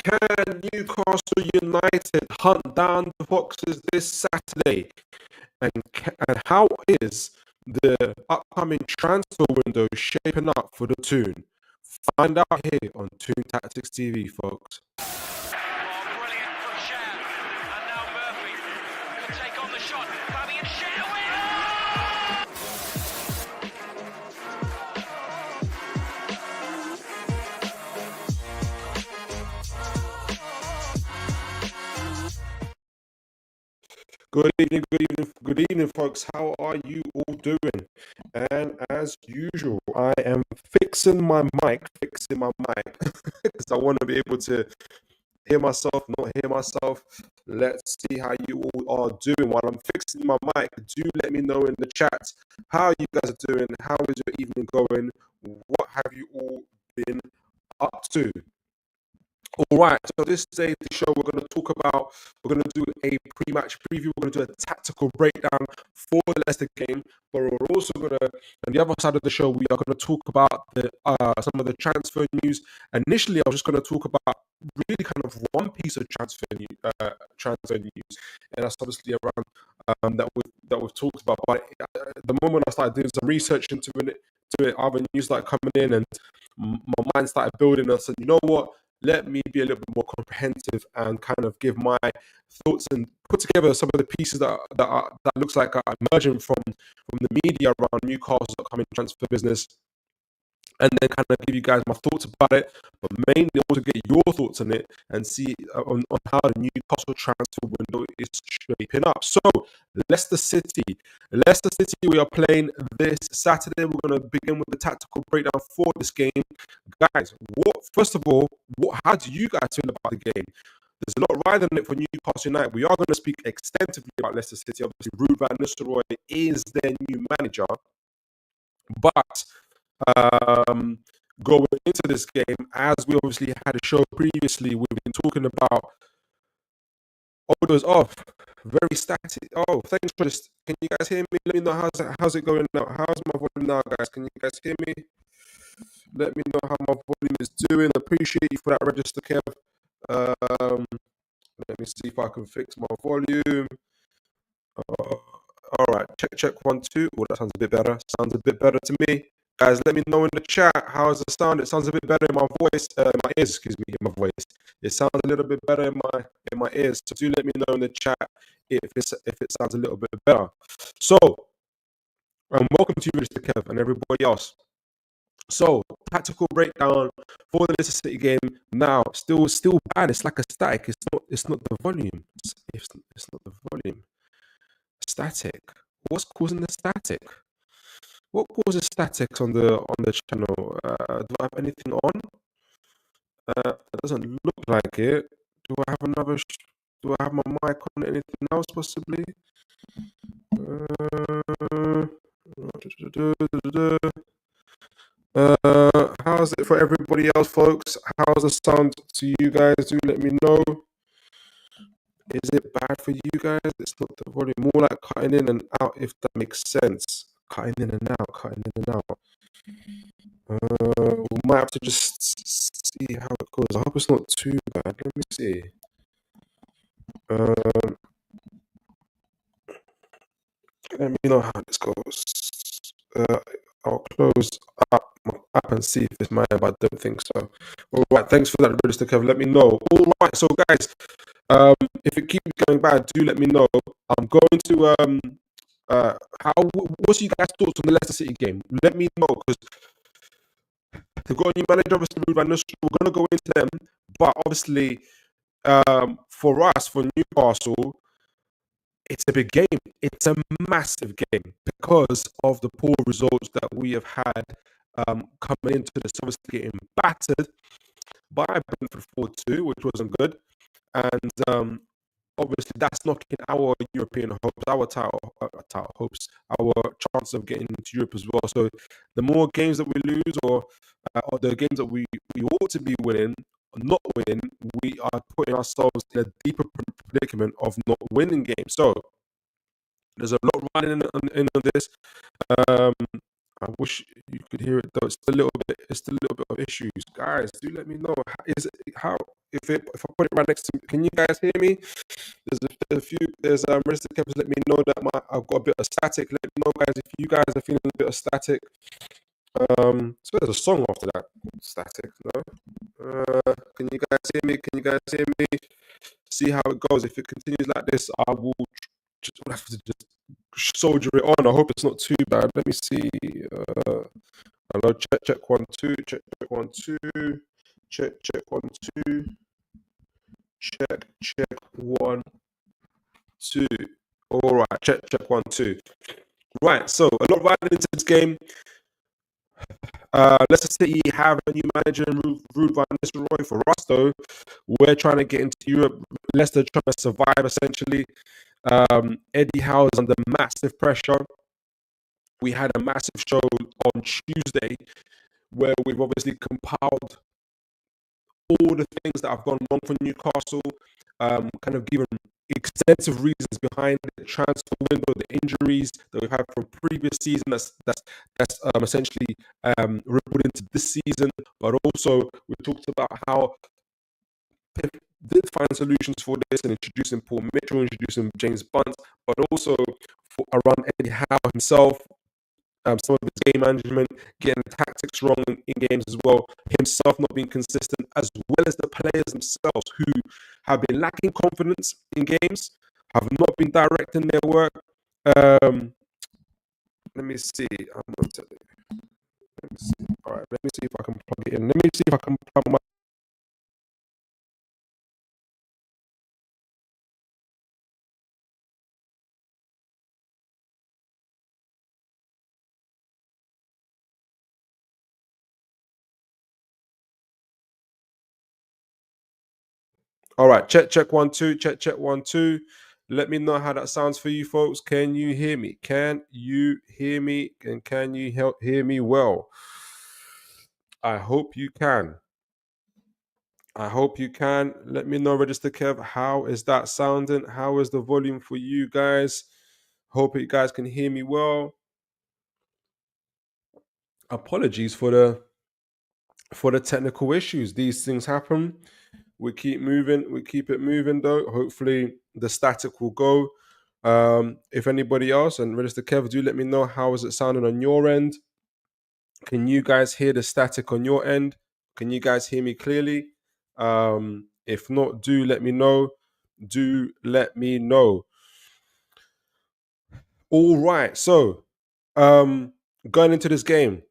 Can Newcastle United hunt down the Foxes this Saturday? And how is the upcoming transfer window shaping up for the Toon? Find out here on Toon Tactics TV, folks. Brilliant from Cher. And now Murphy could take on the shot. Fabian Cher with Good evening, folks. How are you all doing? And as usual, I am fixing my mic because I want to be able to hear myself, not hear myself. Let's see how you all are doing while I'm fixing my mic. Do let me know in the chat how you guys are doing. How is your evening going? What have you all been up to? All right, so this day the show we're going to do a pre-match preview. We're going to do a tactical breakdown for the Leicester game, but we're also going to, on the other side of the show, we are going to talk about some of the transfer news. Initially, I was just going to talk about really kind of one piece of transfer news, and that's obviously around that we've talked about. But the moment I started doing some research into it, other news started coming in, and my mind started building. I said, you know what? Let me be a little bit more comprehensive and kind of give my thoughts and put together some of the pieces that looks like are emerging from the media around Newcastle's upcoming transfer business, and then kind of give you guys my thoughts about it, but mainly also get your thoughts on it and see on how the Newcastle transfer window is shaping up. So, Leicester City, we are playing this Saturday. We're going to begin with the tactical breakdown for this game. Guys, how do you guys feel about the game? There's a lot riding on it for Newcastle United. We are going to speak extensively about Leicester City. Obviously, Ruud van Nistelrooy is their new manager, but going into this game, as we obviously had a show previously, we've been talking about audios off, very static. Oh, thanks for this. Can you guys hear me? Let me know how's it going now. How's my volume now, guys? Can you guys hear me? Let me know how my volume is doing. Appreciate you for that register, Kev. Let me see if I can fix my volume. All right, check 1 2. Oh, that sounds a bit better. Sounds a bit better to me. Guys, let me know in the chat how's the sound. It sounds a bit better in my voice, my ears. Excuse me, in my voice. It sounds a little bit better in my ears. So do let me know in the chat if it sounds a little bit better. So, welcome to you, Mr. Kev, and everybody else. So, tactical breakdown for the Leicester City game. Now, still bad. It's like a static. It's not the volume. It's not the volume. Static. What's causing the static? What causes statics on the channel? Do I have anything on? It doesn't look like it. Do I have my mic on? Anything else possibly? How's it for everybody else, folks? How's the sound to you guys? Do let me know. Is it bad for you guys? It's not the volume. More like cutting in and out, if that makes sense. Cutting in and out. We might have to just see how it goes. I hope it's not too bad. Let me see. Let me know how this goes. I'll close up my app and see if it's mine, but I don't think so. All right, thanks for that, register, Kev. Let me know. All right, so guys, if it keeps going bad, do let me know. I'm going to what's you guys' thoughts on the Leicester City game? Let me know, because they've got a new manager, obviously, Ruud van Nistelrooy. We're going to go into them, but obviously, for us, for Newcastle, it's a big game. It's a massive game because of the poor results that we have had coming into this. Obviously, getting battered by Brentford 4-2, which wasn't good, and obviously that's knocking our European hopes, our title hopes, our chance of getting into Europe as well. So the more games that we lose, or the games that we ought to be winning, not winning, we are putting ourselves in a deeper predicament of not winning games. So there's a lot running in on this. I wish you could hear it though. It's a little bit. It's a little bit of issues, guys. Do let me know. Is it how if I put it right next to me? Can you guys hear me? There's a few. There's registered campers. Let me know that I've got a bit of static. Let me know, guys, if you guys are feeling a bit of static. So there's a song after that. Static. No. Can you guys hear me? Can you guys hear me? See how it goes. If it continues like this, I will have to just soldier it on. I hope it's not too bad. Let me see. Hello, check 1 2, check 1 2, check 1 2, check 1 2. All right, check 1 2. Right, so a lot riding into this game. Leicester City have a new manager, Ruud van Nistelrooy. For us, though, we're trying to get into Europe. Leicester trying to survive, essentially. Eddie Howe is under massive pressure. We had a massive show on Tuesday where we've obviously compiled all the things that have gone wrong for Newcastle, kind of given extensive reasons behind the transfer window, the injuries that we've had from previous season that's essentially rippled into this season. But also we talked about how Pep did find solutions for this and introducing Paul Mitchell, introducing James Bunt, but also around Eddie Howe himself. Some of his game management, getting the tactics wrong in games as well, himself not being consistent, as well as the players themselves who have been lacking confidence in games, have not been direct in their work. Let me see. I'm going to tell you. Let me see. All right, let me see if I can plug it in. Let me see if I can plug my. All right, check 1 2, check 1 2. Let me know how that sounds for you folks. Can you hear me? Can you hear me? And can you hear me well? I hope you can. I hope you can. Let me know, Register Kev. How is that sounding? How is the volume for you guys? Hope you guys can hear me well. Apologies for the technical issues. These things happen. We keep moving. We keep it moving though. Hopefully the static will go. If anybody else, and Register Kev, do let me know how is it sounding on your end. Can you guys hear the static on your end? Can you guys hear me clearly? If not, do let me know. Do let me know. All right. So, going into this game,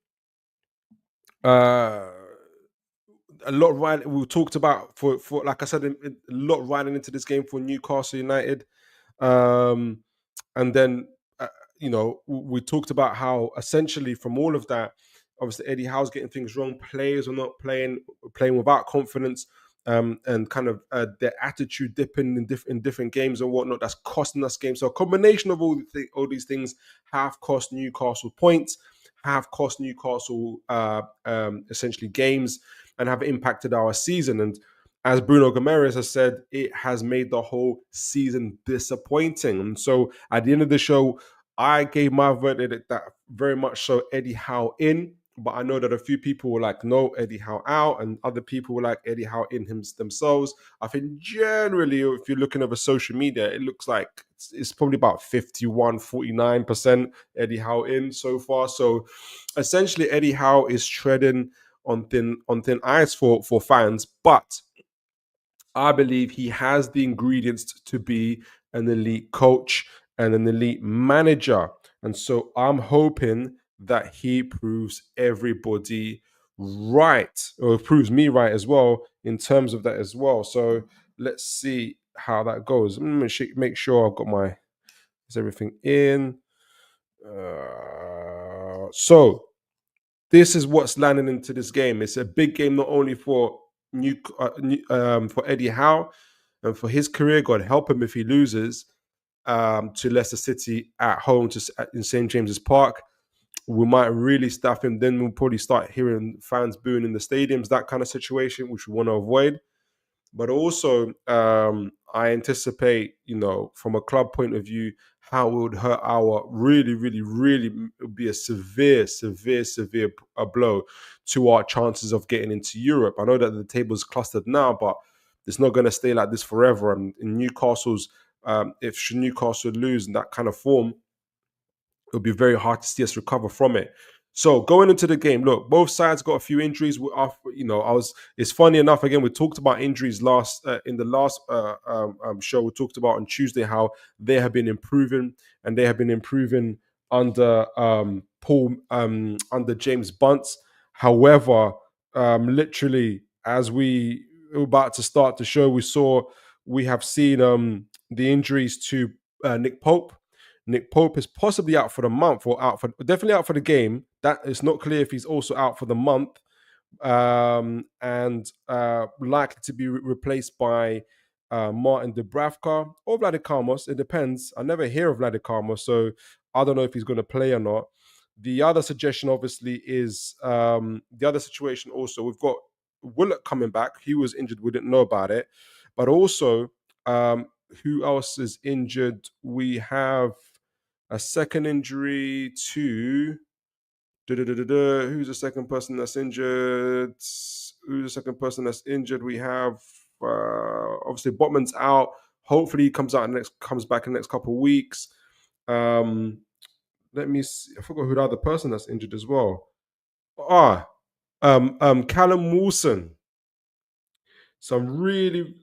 a lot riding. We talked about for like I said, a lot riding into this game for Newcastle United, and then we talked about how essentially from all of that, obviously Eddie Howe's getting things wrong. Players are not playing without confidence, and kind of their attitude dipping in different games and whatnot. That's costing us games. So a combination of all these things have cost Newcastle points, have cost Newcastle essentially games, and have impacted our season. And as Bruno Gomes has said, it has made the whole season disappointing. And so at the end of the show, I gave my verdict that very much so Eddie Howe in, but I know that a few people were like, no, Eddie Howe out, and other people were like Eddie Howe in themselves. I think generally, if you're looking over social media, it looks like it's probably about 49% Eddie Howe in so far. So essentially, Eddie Howe is treading on thin ice for fans, but I believe he has the ingredients to be an elite coach and an elite manager. And so I'm hoping that he proves everybody right, or proves me right as well in terms of that as well. So let's see how that goes. I'm going to make sure I've got is everything in. So this is what's landing into this game. It's a big game not only for for Eddie Howe and for his career. God help him if he loses to Leicester City at home in St James's Park. We might really staff him. Then we'll probably start hearing fans booing in the stadiums, that kind of situation, which we want to avoid. But also, I anticipate, from a club point of view, how it would hurt our really, really, really it would be a severe, severe, severe a blow to our chances of getting into Europe. I know that the table's clustered now, but it's not going to stay like this forever. And in Newcastle's, if should Newcastle lose in that kind of form, it'll be very hard to see us recover from it. So going into the game, look, both sides got a few injuries. It's funny enough. Again, we talked about injuries in the last show. We talked about on Tuesday how they have been improving, and they have been improving under Paul, under James Bunce. However, literally as we were about to start the show, we have seen the injuries to Nick Pope. Nick Pope is possibly out for the month, or definitely out for the game. That is not clear if he's also out for the month, and likely to be replaced by Martin Dubravka or Vladikamos. It depends. I never hear of Vladikamos, so I don't know if he's going to play or not. The other suggestion, obviously, is the other situation. Also, we've got Willock coming back. He was injured. We didn't know about it, but also, who else is injured? We have a second injury to who's the second person that's injured? Who's the second person that's injured? We have obviously Botman's out. Hopefully he comes back in the next couple of weeks. Let me see. I forgot who the other person that's injured as well. Callum Wilson. Some really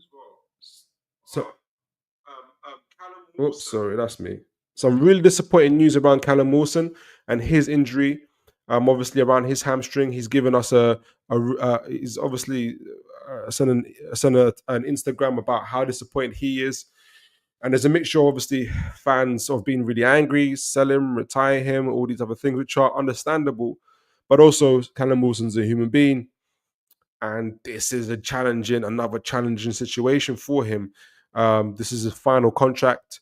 Oops, sorry, that's me. Some really disappointing news around Callum Wilson and his injury. Obviously around his hamstring, he's given us he's obviously sent an Instagram about how disappointed he is. And there's a mixture, obviously, fans of being really angry, sell him, retire him, all these other things, which are understandable. But also, Callum Wilson's a human being, and this is another challenging situation for him. This is his final contract.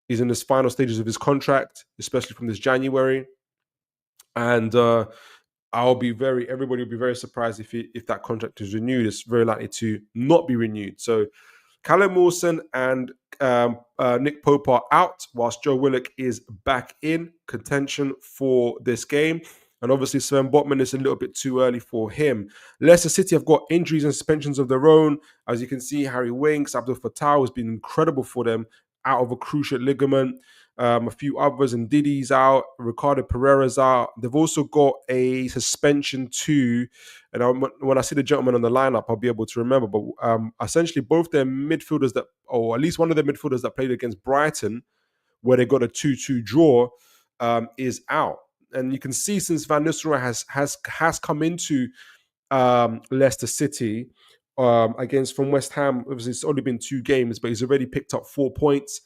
He's in his final stages of his contract, especially from this January. And everybody will be very surprised if that contract is renewed. It's very likely to not be renewed. So Callum Wilson and Nick Pope are out, whilst Joe Willock is back in contention for this game. And obviously, Sven Botman is a little bit too early for him. Leicester City have got injuries and suspensions of their own. As you can see, Harry Winks, Abdul Fattah has been incredible for them, out of a cruciate ligament. A few others, and Didi's out. Ricardo Pereira's out. They've also got a suspension too. And when I see the gentleman on the lineup, I'll be able to remember. But essentially, both their midfielders or at least one of the midfielders that played against Brighton, where they got a 2-2 draw, is out. And you can see since Van Nistelrooy has come into Leicester City against from West Ham. Obviously, it's only been 2 games, but he's already picked up 4 points.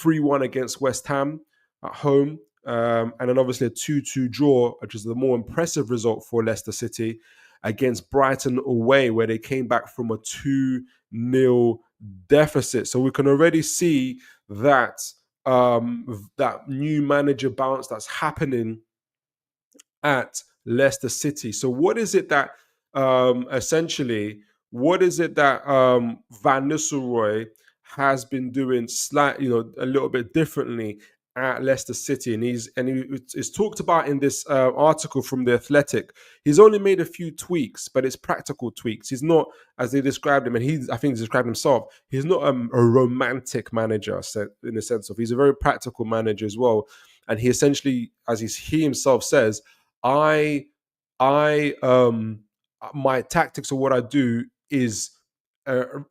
3-1 against West Ham at home, and then obviously a 2-2 draw, which is the more impressive result for Leicester City against Brighton away, where they came back from a 2-0 deficit. So we can already see that that new manager bounce that's happening at Leicester City. So what is it that Van Nistelrooy has been doing a little bit differently at Leicester City, and he's talked about in this article from The Athletic. He's only made a few tweaks, but it's practical tweaks. He's not, as they described him, and I think he described himself, he's not a romantic manager in the sense of he's a very practical manager as well. And he essentially, as he himself says, my tactics or what I do is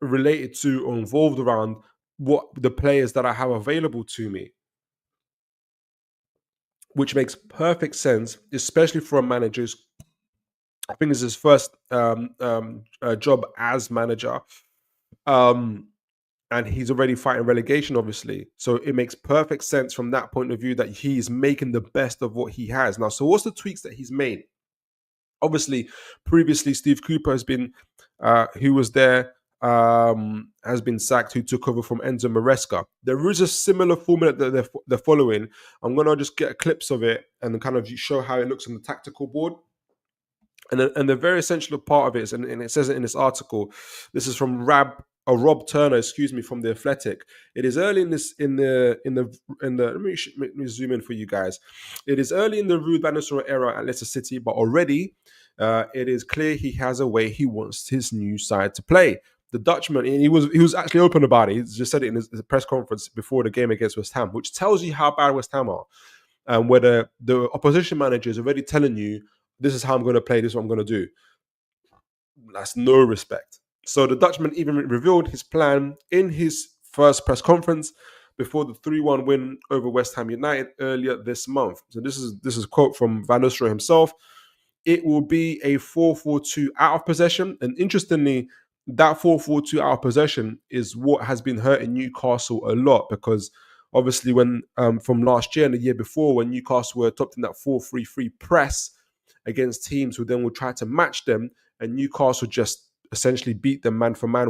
related to or involved around what the players that I have available to me, which makes perfect sense, especially for a manager. I think this is his first job as manager, and he's already fighting relegation, obviously. So it makes perfect sense from that point of view that he's making the best of what he has now. So what's the tweaks that he's made? Obviously, previously Steve Cooper has been, who was there, has been sacked, who took over from Enzo Maresca. There is a similar formula that they're following. I'm going to just get clips of it and kind of show how it looks on the tactical board. And the very essential part of it is, and it says it in this article, this is from Rob Turner, from The Athletic. It is early in the let me zoom in for you guys. It is early in the Ruud van Nistelrooy era at Leicester City, but already it is clear he has a way he wants his new side to play. The Dutchman, and he was actually open about it. He just said it in his press conference before the game against West Ham, which tells you how bad West Ham are. Where the opposition manager is already telling you, this is how I'm going to play, this is what I'm going to do. That's no respect. So the Dutchman even revealed his plan in his first press conference before the 3-1 win over West Ham United earlier this month. So this is a quote from Van Nistelrooy himself. It will be a 4-4-2 out of possession. And interestingly, that 4-4-2 out of possession is what has been hurting Newcastle a lot, because obviously when from last year and the year before, when Newcastle were adopting that 4-3-3 press against teams who then would try to match them, and Newcastle just essentially beat them man for man,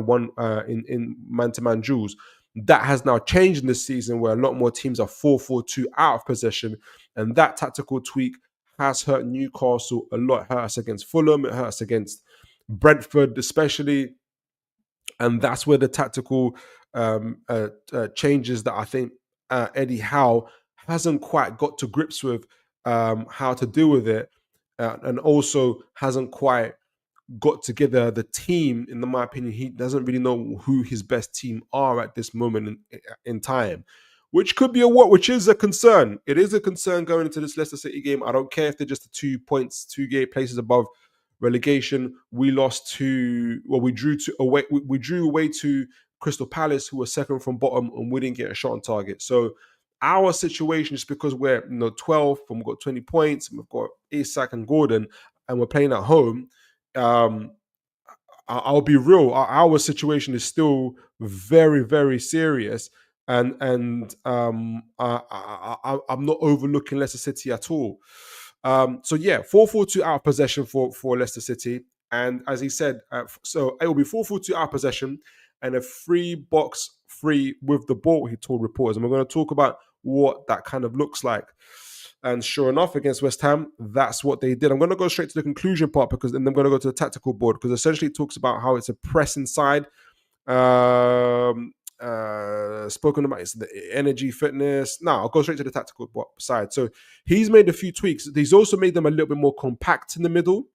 in man-to-man duels. That has now changed in this season, where a lot more teams are 4-4-2 out of possession, and that tactical tweak has hurt Newcastle a lot. It hurt us against Fulham, it hurt us against Brentford especially, and that's where the tactical changes that I think Eddie Howe hasn't quite got to grips with how to deal with it, and also hasn't quite got together the team. In my opinion, he doesn't really know who his best team are at this moment in time, which could be which is a concern. It is a concern going into this Leicester City game. I don't care if they're just 2 points, 2 places above relegation. We drew away to Crystal Palace, who were second from bottom, and we didn't get a shot on target. So our situation is because we're 12th and we've got 20 points, and we've got Isak and Gordon, and we're playing at home. I'll be real. Our situation is still very, very serious, and I'm not overlooking Leicester City at all. So yeah, 4-4-2 out of possession for Leicester City, and as he said, so it will be 4-4-2 out of possession and a free box free with the ball. He told reporters, and we're going to talk about what that kind of looks like. And sure enough, against West Ham, that's what they did. I'm going to go straight to the conclusion part, because then I'm going to go to the tactical board, because essentially it talks about how it's a press inside. Spoken about it's the energy, fitness. Now I'll go straight to the tactical side. So he's made a few tweaks. He's also made them a little bit more compact in the middle.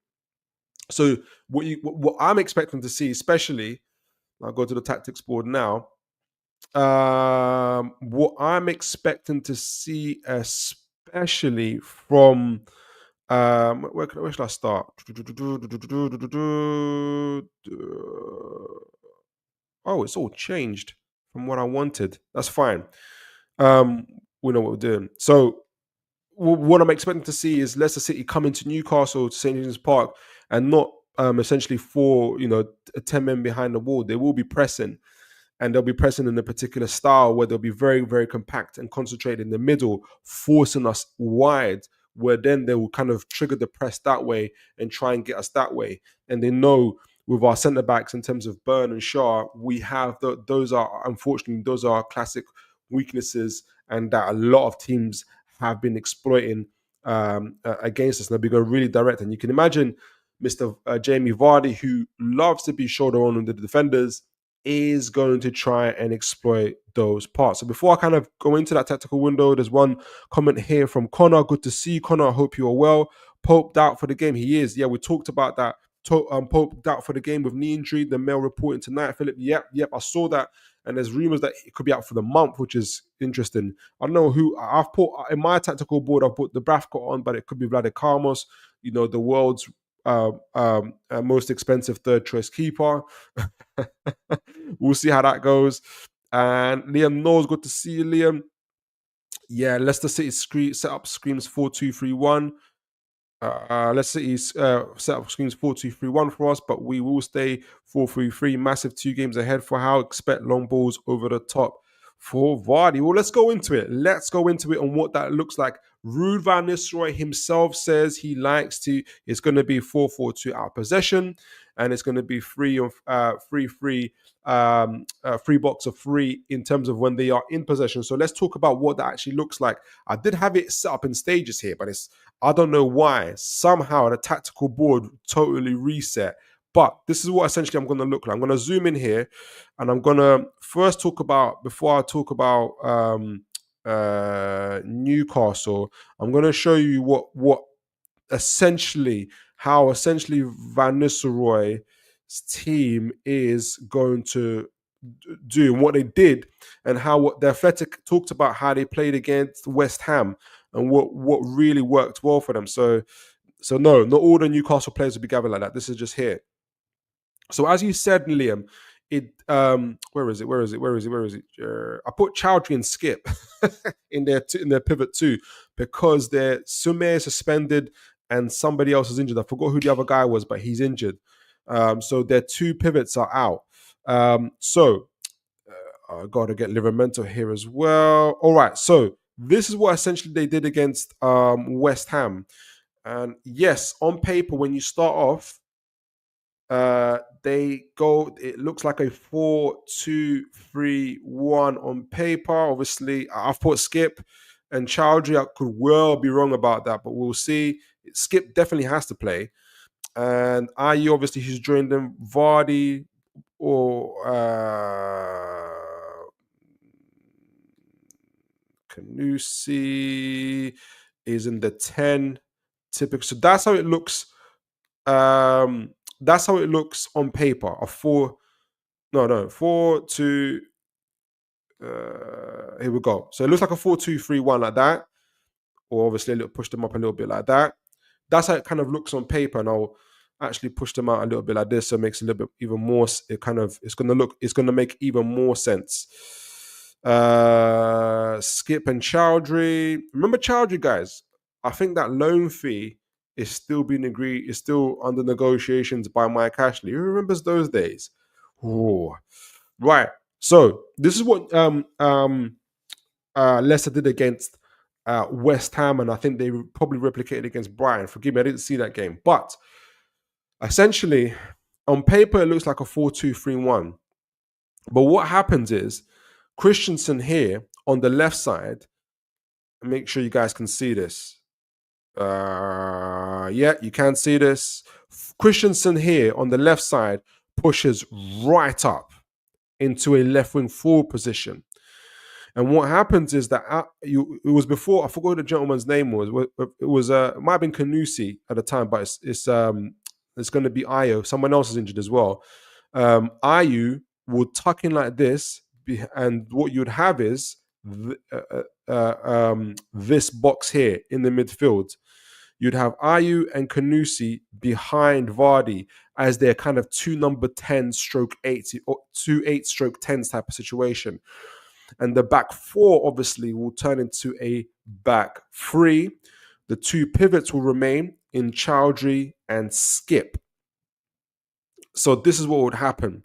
So what I'm expecting to see, especially, I'll go to the tactics board now. What I'm expecting to see, especially from where should I start? Oh, it's all changed from what I wanted. That's fine. We know what we're doing. So what I'm expecting to see is Leicester City coming to Newcastle, to St. James's Park, and not essentially 10 men behind the wall. They will be pressing. And they'll be pressing in a particular style where they'll be very, very compact and concentrated in the middle, forcing us wide, where then they will kind of trigger the press that way and try and get us that way. And they know with our centre-backs in terms of Burn and Shaw, we have those are our classic weaknesses, and that a lot of teams have been exploiting against us. And they'll be going really direct. And you can imagine Mr. Jamie Vardy, who loves to be shoulder on with the defenders, is going to try and exploit those parts. So before I kind of go into that tactical window, there's one comment here from Connor. Good to see you, Connor. I hope you are well. Pope out for the game. He is. Yeah, we talked about that. Pope out for the game with knee injury. The Mail reporting tonight, Philip. Yep. I saw that. And there's rumors that it could be out for the month, which is interesting. I don't know who I've put in my tactical board. I've put the Bravka on, but it could be Vlade Carmos, the world's most expensive third choice keeper. We'll see how that goes. And Liam knows, good to see you, Liam. Yeah, Leicester City setup screams 4-2-3-1. Leicester City's setup screams 4-2-3-1 for us, but we will stay 4-3-3. Massive 2 games ahead for how expect long balls over the top for Vardy. Well, let's go into it. On what that looks like. Ruud van Nistelrooy himself says he likes to. It's going to be 4-4-2 out of possession, and it's going to be free box of free in terms of when they are in possession. So let's talk about what that actually looks like. I did have it set up in stages here, but I don't know why. Somehow the tactical board totally reset. But this is what essentially I'm going to look like. I'm going to zoom in here, and I'm going to first talk about, before I talk about Newcastle, I'm going to show you what essentially, how essentially Van Nistelrooy's team is going to do, and what they did, and how what the Athletic talked about how they played against West Ham and what really worked well for them. So no, not all the Newcastle players will be gathered like that. This is just here. So as you said, Liam, where is it? I put Chowdhury and Skip in their pivot too, because their Sume is suspended and somebody else is injured. I forgot who the other guy was, but he's injured. So their two pivots are out. I got to get Livramento here as well. All right, so this is what essentially they did against West Ham. And yes, on paper, when you start off, it looks like a 4-2-3-1 on paper. Obviously, I've put Skip and Chowdhury. I could well be wrong about that, but we'll see. Skip definitely has to play. And Ayew, obviously, he's joined them. Vardy or Kanusi is in the 10. Typical. So that's how it looks. That's how it looks on paper. 4-2. Here we go. So it looks like a 4-2-3-1 like that, or obviously push them up a little bit like that. That's how it kind of looks on paper, and I'll actually push them out a little bit like this, so it makes a little bit even more. It's going to make even more sense. Skip and Chowdhury. Remember Chowdhury, guys? I think that loan fee is still being agreed, is still under negotiations by Mike Ashley. Who remembers those days? Ooh. Right. So this is what Leicester did against West Ham, and I think they probably replicated against Brighton. Forgive me, I didn't see that game. But essentially, on paper, it looks like a 4-2-3-1. But what happens is, Christensen here on the left side, make sure you guys can see this. Yeah, you can see this. Christensen here on the left side pushes right up into a left wing forward position. And what happens is that it was before, I forgot what the gentleman's name was. It might have been Kanusi at the time, but it's going to be Ayew. Someone else is injured as well. Ayew would tuck in like this, and what you'd have is this box here in the midfield. You'd have Ayew and Kanusi behind Vardy as their kind of 2 number 10 stroke 8 or 2 8 stroke 10s type of situation. And the back four obviously will turn into a back three. The two pivots will remain in Chowdhury and Skip. So this is what would happen.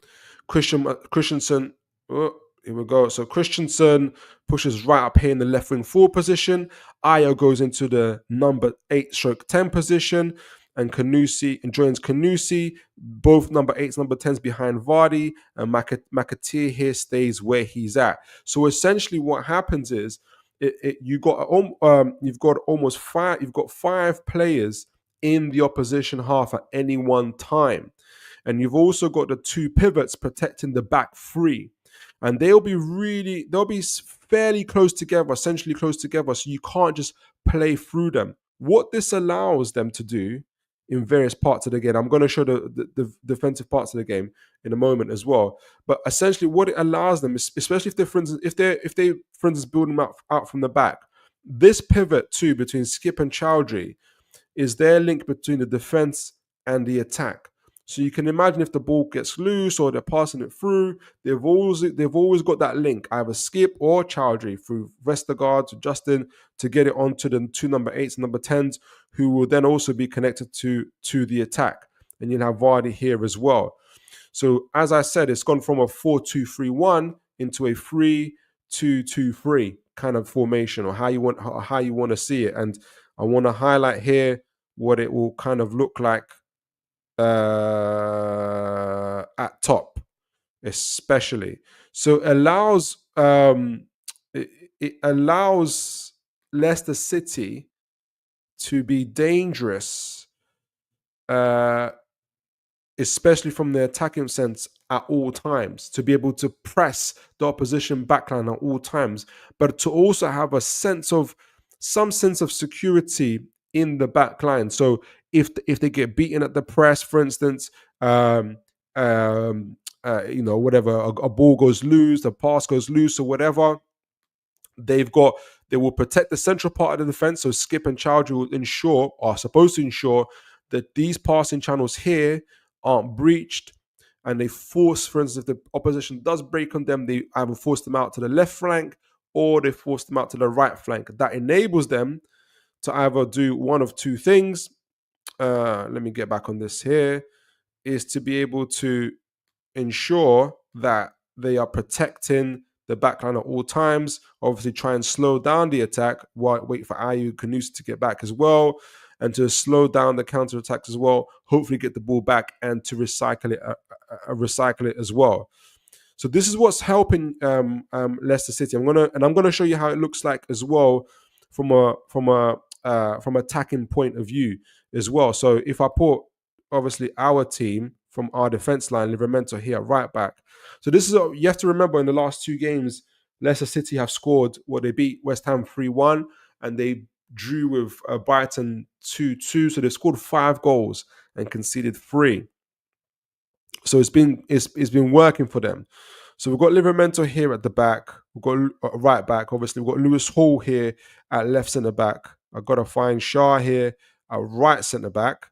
Christensen, here we go. So Christensen pushes right up here in the left wing forward position. Ayew goes into the number 8 stroke 10 position, and Kanusi and joins Kanusi. Both number 8s, number 10s behind Vardy, and McAteer here stays where he's at. So essentially, what happens is you've got almost 5. You've got 5 players in the opposition half at any one time, and you've also got the 2 pivots protecting the back 3. And they'll be fairly close together, essentially close together. So you can't just play through them. What this allows them to do in various parts of the game, I'm going to show the defensive parts of the game in a moment as well. But essentially, what it allows them is, especially if they, for instance, build them out from the back, this pivot too between Skip and Chowdhury is their link between the defense and the attack. So you can imagine if the ball gets loose or they're passing it through, they've always got that link, either Skip or Chowdhury through Vestergaard to Justin to get it onto the 2 number 8s and number 10s, who will then also be connected to the attack. And you'll have Vardy here as well. So as I said, it's gone from a 4-2-3-1 into a 3-2-2-3 kind of formation, or how you want to see it. And I want to highlight here what it will kind of look like at top, especially. So it allows Leicester City to be dangerous especially from the attacking sense at all times, to be able to press the opposition backline at all times, but to also have some sense of security in the backline. So if they get beaten at the press, for instance, whatever, a ball goes loose, a pass goes loose, or whatever, they will protect the central part of the defense. So Skip and Chowdhury are supposed to ensure that these passing channels here aren't breached, and they force, for instance, if the opposition does break on them, they either force them out to the left flank or they force them out to the right flank. That enables them to either do one of two things. Let me get back on this here, is to be able to ensure that they are protecting the backline at all times. Obviously, try and slow down the attack, wait for Ayew Kanusi to get back as well, and to slow down the counter attacks as well. Hopefully, get the ball back and to recycle it as well. So this is what's helping Leicester City. I'm gonna show you how it looks like as well from attacking point of view as well. So if I put obviously our team from our defense line, Livramento here at right back. So this is you have to remember, in the last two games, Leicester City have scored. They beat West Ham 3-1, and they drew with Brighton 2-2. So they scored 5 goals and conceded 3. So it's been working for them. So we've got Livramento here at the back. We've got right back. Obviously, we've got Lewis Hall here at left centre back. I've got to find Shah here at right centre back.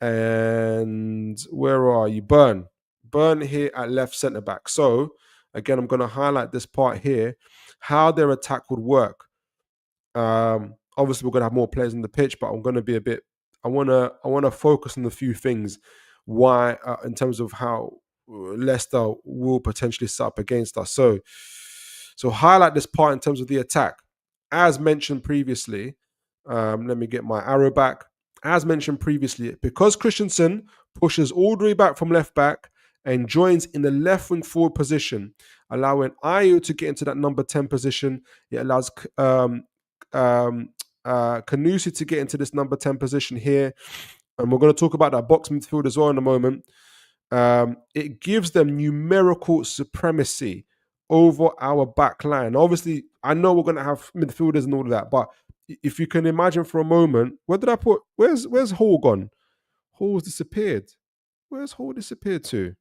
And where are you? Burn here at left centre back. So again, I'm going to highlight this part here, how their attack would work. Obviously, we're going to have more players on the pitch, but I'm going to be I want to focus on a few things. Why, in terms of how Leicester will potentially set up against us. So highlight this part in terms of the attack. As mentioned previously, let me get my arrow back. As mentioned previously, because Christensen pushes all the way back from left back and joins in the left wing forward position, allowing Ayew to get into that number 10 position. It allows Kanusi to get into this number 10 position here. And we're going to talk about that box midfield as well in a moment. It gives them numerical supremacy over our back line. Obviously, I know we're going to have midfielders and all of that, but if you can imagine for a moment, where did I put? Where's Hall gone? Hall's disappeared. Where's Hall disappeared to?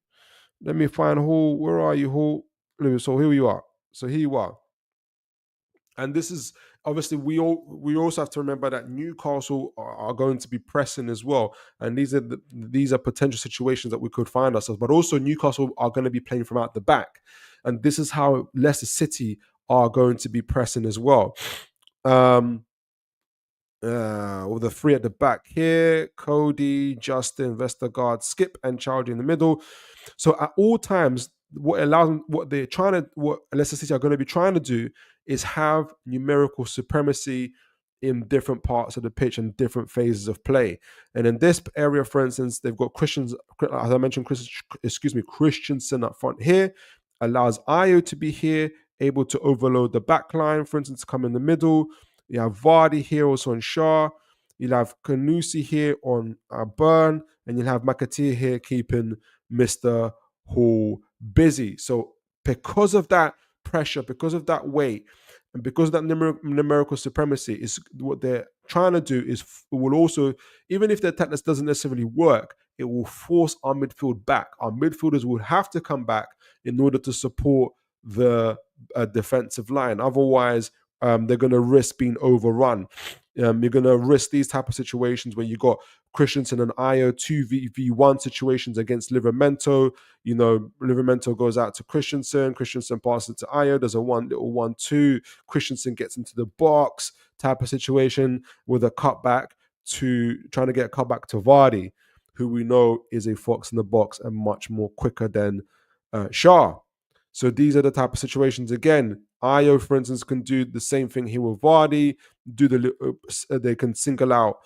Let me find Hall. Where are you, Hall? Lewis Hall, here you are. So here you are. And this is obviously we also have to remember that Newcastle are going to be pressing as well, and these are potential situations that we could find ourselves. But also Newcastle are going to be playing from out the back, and this is how Leicester City are going to be pressing as well. With the 3 at the back here, Cody, Justin, Vestergaard, Skip, and Chowdhury in the middle. So at all times, what Leicester City are going to be trying to do is have numerical supremacy in different parts of the pitch and different phases of play. And in this area, for instance, they've got Christensen up front here, allows Ayew to be here, able to overload the back line, for instance, come in the middle. You have Vardy here also on Shah. You'll have Kanusi here on Burn, and you'll have McAteer here keeping Mr. Hall busy. So because of that pressure, because of that weight, and because of that numerical supremacy, is what they're trying to do is will also, even if the attack doesn't necessarily work, it will force our midfield back. Our midfielders will have to come back in order to support the defensive line. Otherwise, they're going to risk being overrun. You're going to risk these type of situations where you got Christensen and Ayew 2v1 situations against Livramento. Livramento goes out to Christensen passes to Ayew. There's a 1-2. Christensen gets into the box type of situation with a cutback trying to get a cutback to Vardy, who we know is a fox in the box and much more quicker than Shah. So these are the type of situations. Again, Ayew, for instance, can do the same thing here with Vardy. They can single out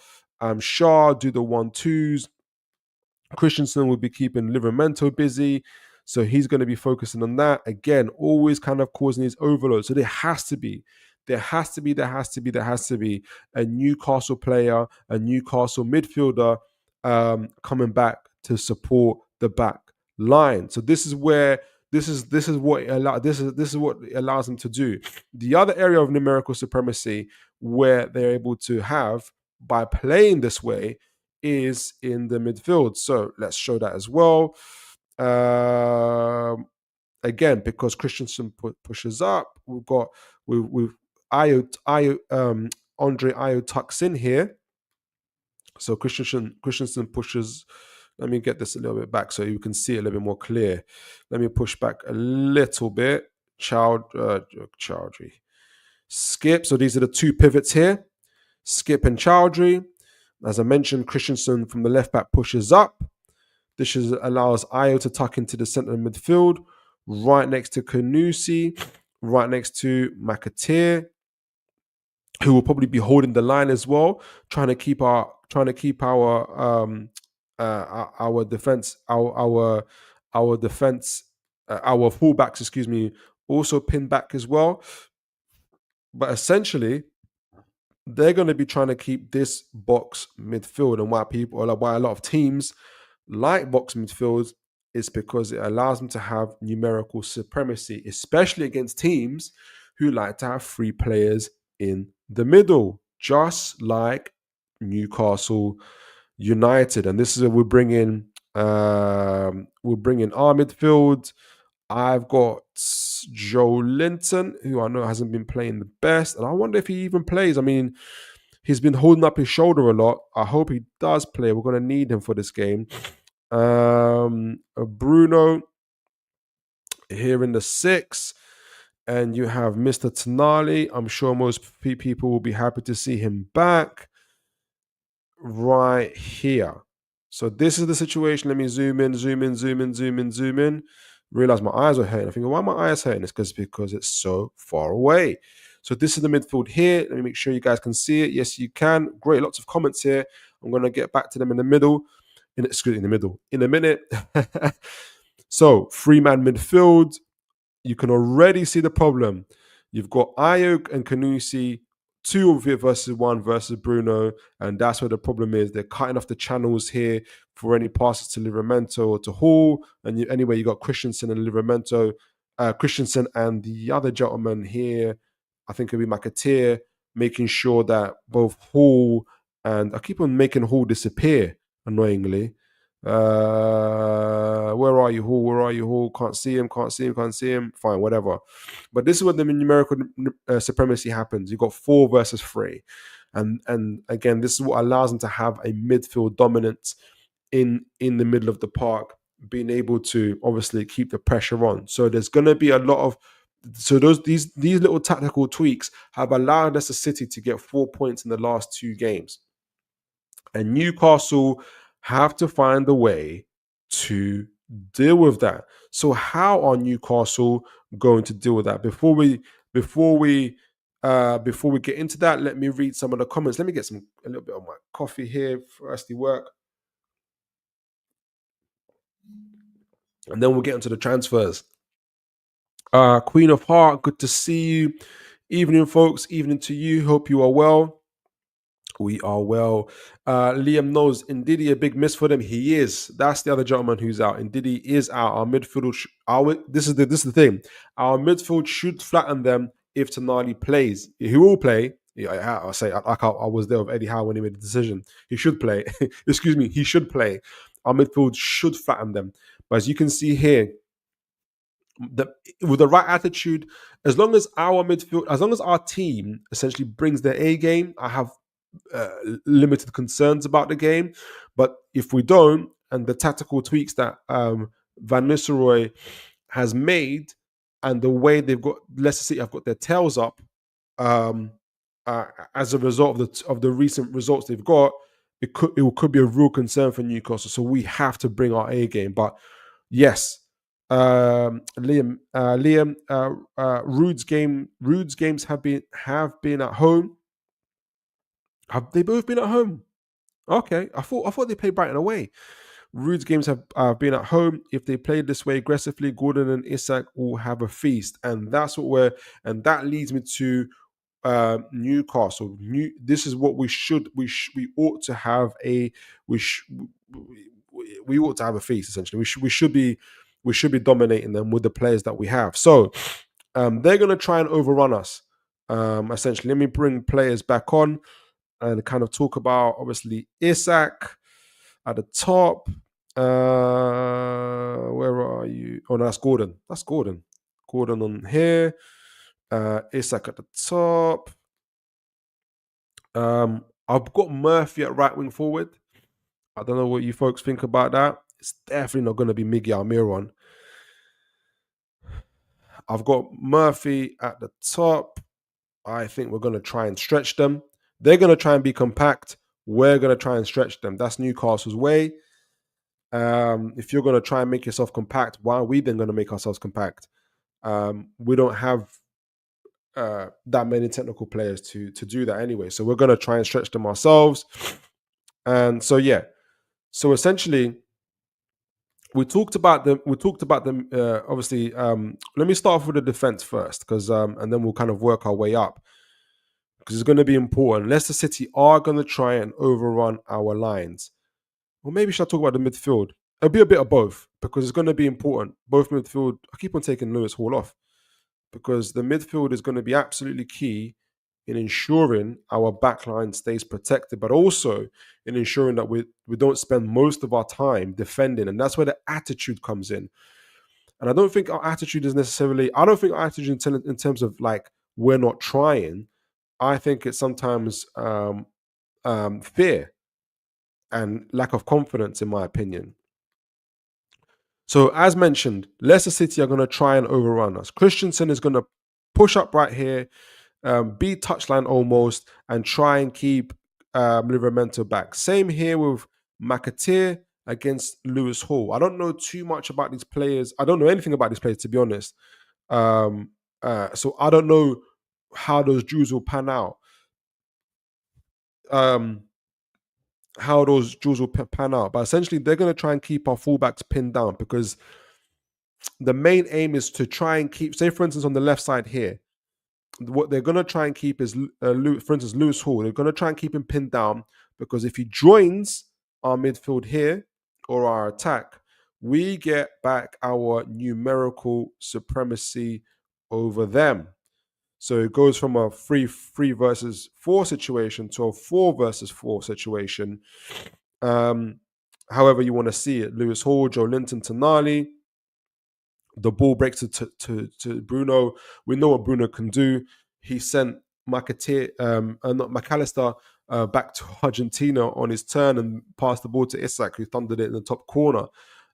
Shah, do the 1-2s. Christensen will be keeping Livramento busy, so he's going to be focusing on that. Again, always kind of causing his overload. So there has to be a Newcastle player, a Newcastle midfielder coming back to support the back line. So this is where this is what this is what it allows them to do. The other area of numerical supremacy where they're able to have by playing this way is in the midfield. So let's show that as well. Again, because Christensen pushes up, we've Andre Ayew tucks in here. So Christensen pushes. Let me get this a little bit back so you can see it a little bit more clear. Let me push back a little bit. Chowdhury. Skip. So these are the two pivots here. Skip and Chowdhury. As I mentioned, Christensen from the left back pushes up. This allows Ayew to tuck into the centre of midfield, right next to Kanusi, right next to McAteer, who will probably be holding the line as well, trying to keep our defense, our fullbacks, excuse me, also pinned back as well. But essentially, they're going to be trying to keep this box midfield, and why a lot of teams like box midfields is because it allows them to have numerical supremacy, especially against teams who like to have 3 players in the middle, just like Newcastle United. And this is where we're bringing our midfield. I've got Joe Linton, who I know hasn't been playing the best, and I wonder if he even plays. I mean, he's been holding up his shoulder a lot. I hope he does play. We're going to need him for this game. Bruno here in the 6, and you have Mr. Tonali. I'm sure most people will be happy to see him back right here. So this is the situation. Let me zoom in. Realize my eyes are hurting. I think, why are my eyes hurting? It's because it's so far away. So this is the midfield here. Let me make sure you guys can see it. Yes, you can. Great, lots of comments here. I'm going to get back to them in the middle. In a minute. So 3-man midfield. You can already see the problem. You've got Ayew and Kanusi, 2 of it versus 1 versus Bruno, and that's where the problem is. They're cutting off the channels here for any passes to Livramento or to Hall. And anyway, you got Christensen and Livramento, Christensen and the other gentleman here, I think it'll be McAteer, making sure that both Hall and I keep on making Hall disappear, annoyingly. Where are you, Hall? Can't see him. Fine, whatever. But this is what the numerical supremacy happens. You've got 4 versus 3. And again, this is what allows them to have a midfield dominance in the middle of the park, being able to obviously keep the pressure on. So there's going to be a lot of these little tactical tweaks have allowed Leicester City to get 4 points in the last 2 games. And Newcastle have to find a way to deal with that. So how are Newcastle going to deal with that? Before we get into that, let me read some of the comments. Let me get a little bit of my coffee here first to work. And then we'll get into the transfers. Queen of Heart, good to see you. Evening, folks. Evening to you. Hope you are well. We are well. Liam knows Ndidi a big miss for them. He is. That's the other gentleman who's out. Ndidi is out. Our midfield. This is the thing. Our midfield should flatten them if Tonali plays. He will play. Yeah, I'll say like I was there with Eddie Howe when he made the decision. He should play. Excuse me. He should play. Our midfield should flatten them. But as you can see here, with the right attitude, as long as our midfield, as long as our team essentially brings their A game, I have limited concerns about the game. But if we don't, and the tactical tweaks that Van Nistelrooy has made, and the way they've got Leicester City have got their tails up as a result of the recent results they've got, it could be a real concern for Newcastle. So we have to bring our A game. But yes, Liam, Ruud's games have been at home. Have they both been at home? Okay, I thought they played Brighton away. Ruud's games have been at home. If they played this way aggressively, Gordon and Isak will have a feast, and that's what that leads me to Newcastle. This is what we ought to have we ought to have a feast. Essentially, we should be dominating them with the players that we have. So they're going to try and overrun us. Essentially, let me bring players back on and kind of talk about obviously Isak at the top. Where are you? Oh no, that's Gordon. Gordon on here. Isak at the top. I've got Murphy at right wing forward. I don't know what you folks think about that. It's definitely not going to be Miguel Almiron. I've got Murphy at the top. I think we're going to try and stretch them. They're going to try and be compact. We're going to try and stretch them. That's Newcastle's way. If you're going to try and make yourself compact, why are we then going to make ourselves compact? We don't have that many technical players to do that anyway. So we're going to try and stretch them ourselves. And so, yeah. So essentially, we talked about them. Obviously, let me start off with the defense first, because and then we'll kind of work our way up, because it's going to be important. Leicester City are going to try and overrun our lines. Or maybe should I talk about the midfield? It'll be a bit of both, because it's going to be important. Both midfield. I keep on taking Lewis Hall off, because the midfield is going to be absolutely key in ensuring our backline stays protected, but also in ensuring that we don't spend most of our time defending. And that's where the attitude comes in. And I don't think our attitude is necessarily, I don't think our attitude in terms of like, we're not trying. I think it's sometimes fear and lack of confidence, in my opinion. So as mentioned, Leicester City are going to try and overrun us. Christensen is going to push up right here, be touchline almost, and try and keep Livramento back. Same here with McAteer against Lewis Hall. I don't know too much about these players. I don't know anything about these players, to be honest. So I don't know how those duels will pan out. But essentially they're going to try and keep our fullbacks pinned down, because the main aim is to try and keep, say for instance on the left side here, what they're going to try and keep is, for instance, Lewis Hall. They're going to try and keep him pinned down, because if he joins our midfield here or our attack, we get back our numerical supremacy over them. So it goes from a 3 versus 4 situation to a 4 versus 4 situation. However you want to see it. Lewis Hall, Joe Linton, Tonali. The ball breaks to Bruno. We know what Bruno can do. He sent McAllister back to Argentina on his turn and passed the ball to Isak, who thundered it in the top corner.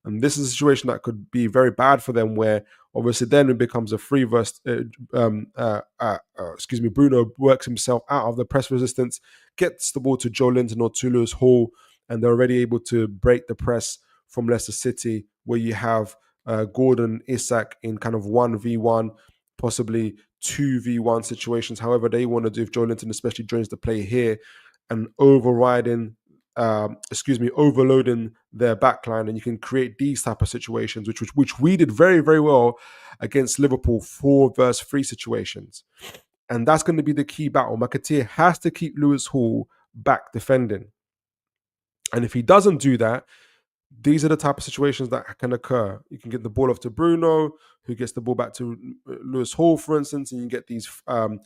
And this is a situation that could be very bad for them, where obviously then it becomes a 3 versus. Bruno works himself out of the press resistance, gets the ball to Joe Linton or to Lewis Hall, and they're already able to break the press from Leicester City, where you have Gordon, Isak in kind of 1v1, possibly 2v1 situations. However they want to do, if Joe Linton especially joins the play here, and overloading their backline, and you can create these type of situations, which we did very, very well against Liverpool, 4 versus 3 situations. And that's going to be the key battle. McAteer has to keep Lewis Hall back defending. And if he doesn't do that, these are the type of situations that can occur. You can get the ball off to Bruno, who gets the ball back to Lewis Hall, for instance, and you get these 3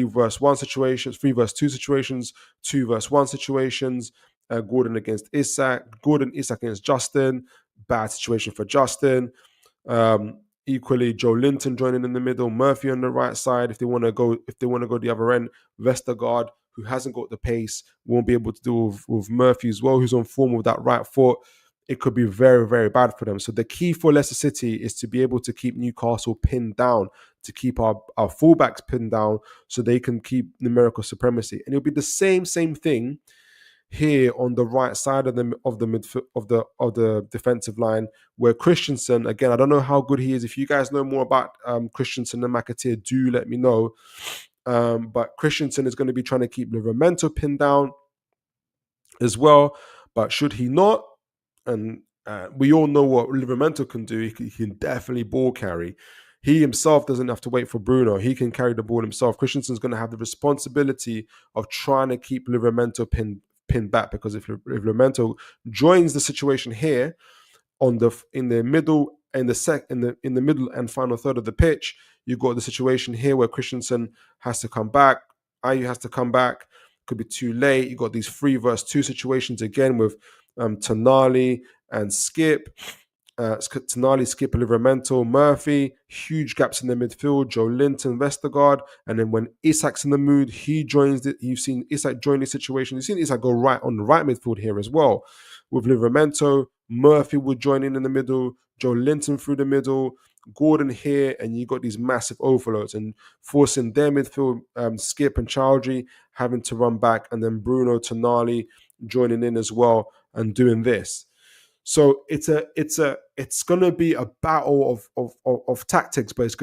versus 1 situations, 3 versus 2 situations, 2 versus 1 situations. Gordon against Isak, Isak against Justin. Bad situation for Justin. Equally, Joe Linton joining in the middle, Murphy on the right side. If they want to go the other end, Vestergaard, who hasn't got the pace, won't be able to do with Murphy as well, who's on form with that right foot. It could be very, very bad for them. So the key for Leicester City is to be able to keep Newcastle pinned down, to keep our fullbacks pinned down, so they can keep numerical supremacy. And it'll be the same thing here on the right side of the defensive line, where Christensen, again, I don't know how good he is. If you guys know more about Christensen and McAteer, do let me know. But Christensen is going to be trying to keep Livramento pinned down as well. But should he not, and we all know what Livramento can do, he can definitely ball carry. He himself doesn't have to wait for Bruno. He can carry the ball himself. Christensen's going to have the responsibility of trying to keep Livramento pinned pinned back, because if Livramento joins the situation here in the middle and final third of the pitch, you've got the situation here where Christensen has to come back, Ayew has to come back, could be too late. You've got these 3 versus 2 situations again with Tonali and Skip. Tonali, Skip, Livramento, Murphy, huge gaps in the midfield, Joe Linton, Vestergaard, and then when Isak's in the mood, he joins it. You've seen Isak join the situation. You've seen Isak go right on the right midfield here as well. With Livramento, Murphy would join in the middle, Joe Linton through the middle, Gordon here, and you got these massive overloads and forcing their midfield, Skip and Chowdhury having to run back, and then Bruno, Tonali joining in as well and doing this. So it's going to be a battle of tactics, but it's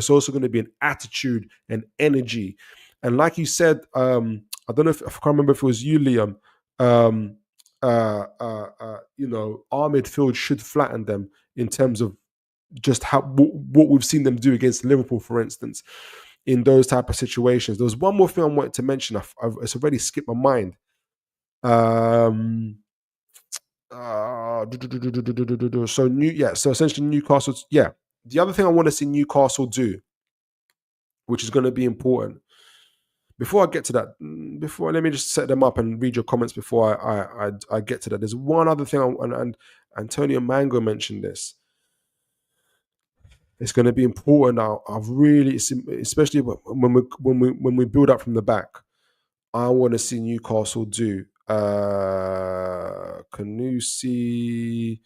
also going to be an attitude and energy. And like you said, I don't know if I can't remember if it was you, Liam. Our midfield should flatten them in terms of just what we've seen them do against Liverpool, for instance, in those type of situations. There was one more thing I wanted to mention. It's already skipped my mind. So essentially Newcastle. Yeah, the other thing I want to see Newcastle do, which is going to be important. Before I get to that, let me just set them up and read your comments before I get to that. There's one other thing, and Antonio Mango mentioned this. It's going to be important now. Especially when we build up from the back. I want to see Newcastle do Kanusi,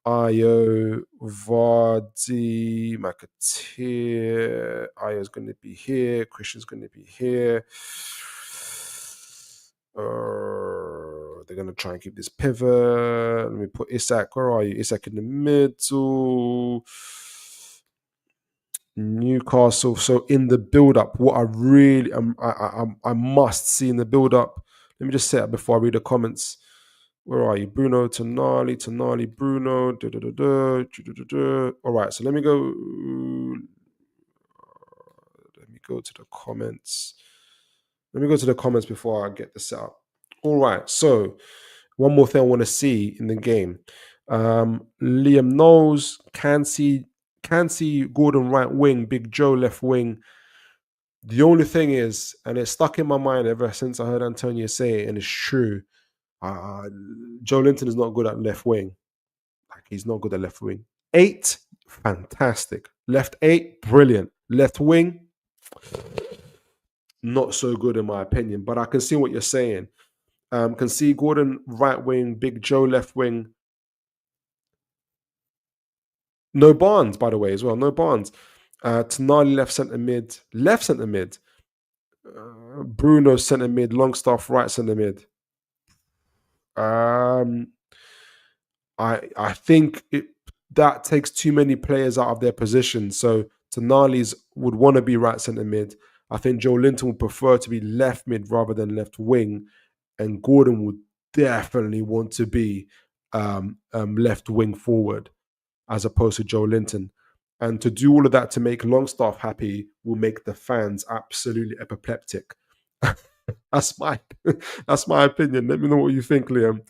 Ayew, Vardy, McAteer. Ayow's going to be here. Christian's going to be here. They're going to try and keep this pivot. Let me put Isak. Where are you? Isak in the middle. Newcastle. So in the build-up, what I really I must see in the build-up. Let me just set up before I read the comments. Where are you? Bruno, Tonali, Bruno. All right, so let me go to the comments. Let me go to the comments before I get this set up. All right, so one more thing I want to see in the game. Liam Knowles can see Gordon right wing, Big Joe left wing. The only thing is, and it's stuck in my mind ever since I heard Antonio say it, and it's true, Joe Linton is not good at left wing. Like, he's not good at left wing. 8, fantastic. Left 8, brilliant. Left wing, not so good in my opinion, but I can see what you're saying. Can see Gordon right wing, Big Joe left wing. No Barnes, by the way, as well. No Barnes. Tonali left centre mid. Bruno centre mid. Longstaff right centre mid. I think that takes too many players out of their position. So Tonali's would want to be right centre mid. I think Joe Linton would prefer to be left mid rather than left wing, and Gordon would definitely want to be left wing forward, as opposed to Joe Linton. And to do all of that to make Longstaff happy will make the fans absolutely apoplectic. That's my opinion. Let me know what you think, Liam.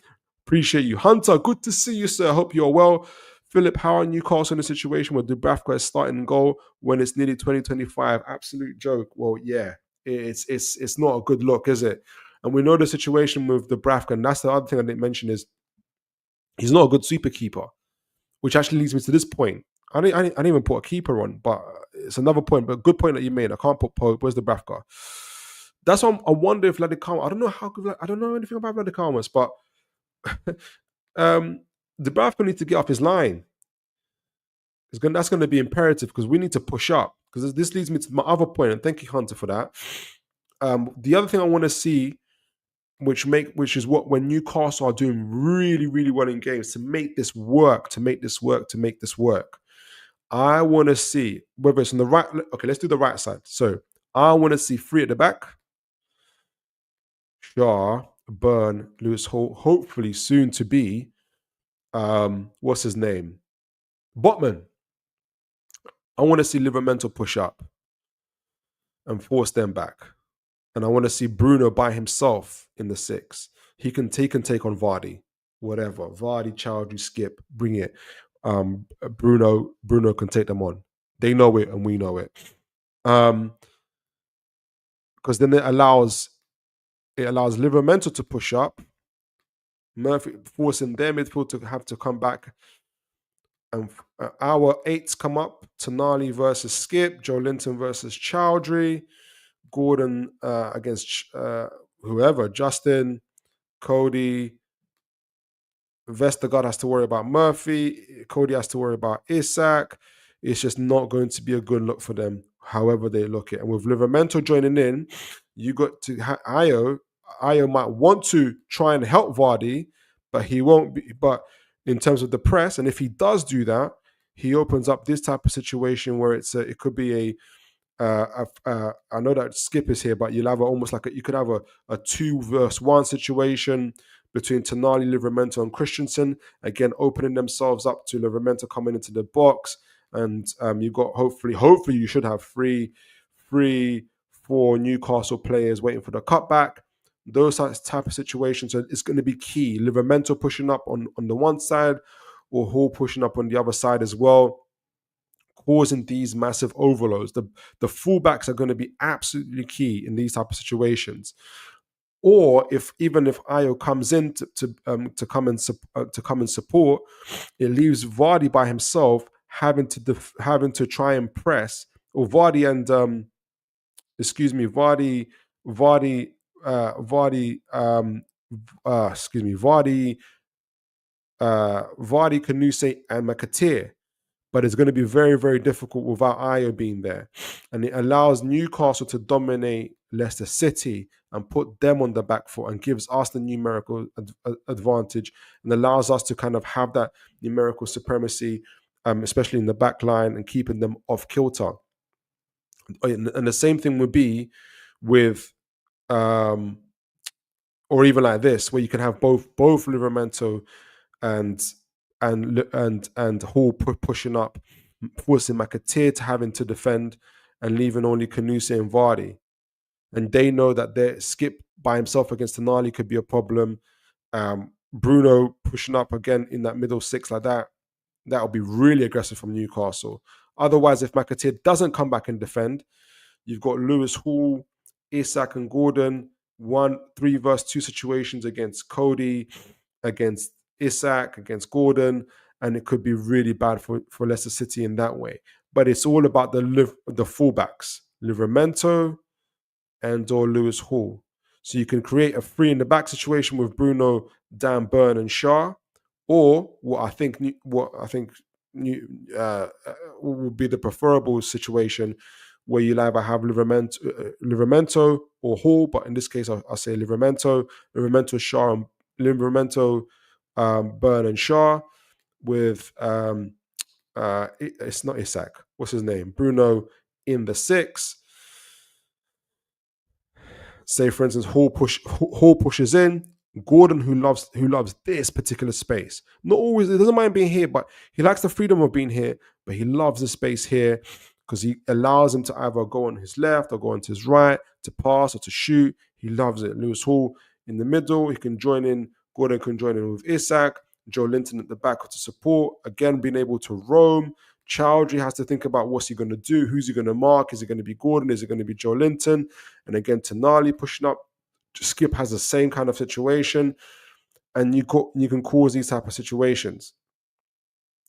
Appreciate you. Hunter, good to see you, sir. Hope you're well. Philip, how are Newcastle in a situation where Dubravka is starting goal when it's nearly 2025? Absolute joke. Well, yeah, it's not a good look, is it? And we know the situation with Dubravka, and that's the other thing I didn't mention is he's not a good sweeper keeper, which actually leads me to this point. I didn't even put a keeper on, but it's another point, but a good point that you made. I can't put Pope. Where's Dubravka? That's why I wonder if Vladikar, I don't know anything about Vladikar, but Dubravka needs to get off his line. That's going to be imperative because we need to push up. Because this leads me to my other point, and thank you, Hunter, for that. The other thing I want to see, which is what when Newcastle are doing really, really well in games, to make this work. I want to see whether it's on the right. Okay, let's do the right side. So I want to see 3 at the back. Shaw, Byrne, Lewis Hall, hopefully soon to be, what's his name? Botman. I want to see Livramento push up and force them back. And I want to see Bruno by himself in the 6. he can take on Vardy, whatever. Vardy, Childry, Skip, bring it. Bruno can take them on. They know it and we know it. Because then it allows Livramento to push up, Murphy forcing their midfield to have to come back, and our eights come up. Tonali versus Skip, Joe Linton versus Chowdhury, Gordon against whoever, Justin, Cody. Vestergaard has to worry about Murphy. Cody has to worry about Isak. It's just not going to be a good look for them, however they look it. And with Livramento joining in, you got to Ayo. Ayo might want to try and help Vardy, but he won't be. But in terms of the press, and if he does do that, he opens up this type of situation where it could be I know that Skip is here, but you'll have you could have a 2-versus-1 situation between Tonali, Livramento, and Christensen, again opening themselves up to Livramento coming into the box, and you got hopefully you should have 4 Newcastle players waiting for the cutback. Those type of situations, so it's going to be key. Livramento pushing up on the one side, or Hall pushing up on the other side as well, causing these massive overloads. The fullbacks are going to be absolutely key in these type of situations. Or even if Ayo comes in to come and support, it leaves Vardy by himself having to try and press, or Vardy and Vardy, Kanuse, and Makatir. But it's going to be very, very difficult without Ayo being there. And it allows Newcastle to dominate Leicester City and put them on the back foot, and gives us the numerical advantage, and allows us to kind of have that numerical supremacy, especially in the back line, and keeping them off kilter. And the same thing would be with, or even like this, where you can have both Livramento and Hall pushing up, forcing McAteer to having to defend, and leaving only Kanuse and Vardy. And they know that their Skip by himself against Tonali could be a problem. Bruno pushing up again in that middle six like that will be really aggressive from Newcastle. Otherwise, if McAteer doesn't come back and defend, you've got Lewis Hall, Isak, and Gordon, 3-versus-2 situations against Cody, against Isak, against Gordon, and it could be really bad for Leicester City in that way. But it's all about the fullbacks, Livramento and/or Lewis Hall. So you can create a 3-in-the-back situation with Bruno, Dan Burn, and Shaw, or what I think would be the preferable situation, where you'll either have Livramento or Hall, but in this case, I'll say Livramento, Shaw, and Livramento, Burn, and Shaw, with it's not Isak. What's his name? Bruno in the 6. Say, for instance, Hall pushes in. Gordon, who loves this particular space. Not always, he doesn't mind being here, but he likes the freedom of being here. But he loves the space here because he allows him to either go on his left or go on to his right, to pass or to shoot. He loves it. Lewis Hall in the middle. He can join in. Gordon can join in with Isak. Joe Linton at the back to support. Again, being able to roam. Chowdhury has to think about what's he going to do. Who's he going to mark? Is it going to be Gordon? Is it going to be Joe Linton? And again, Tonali pushing up. Skip has the same kind of situation. And you can cause these type of situations.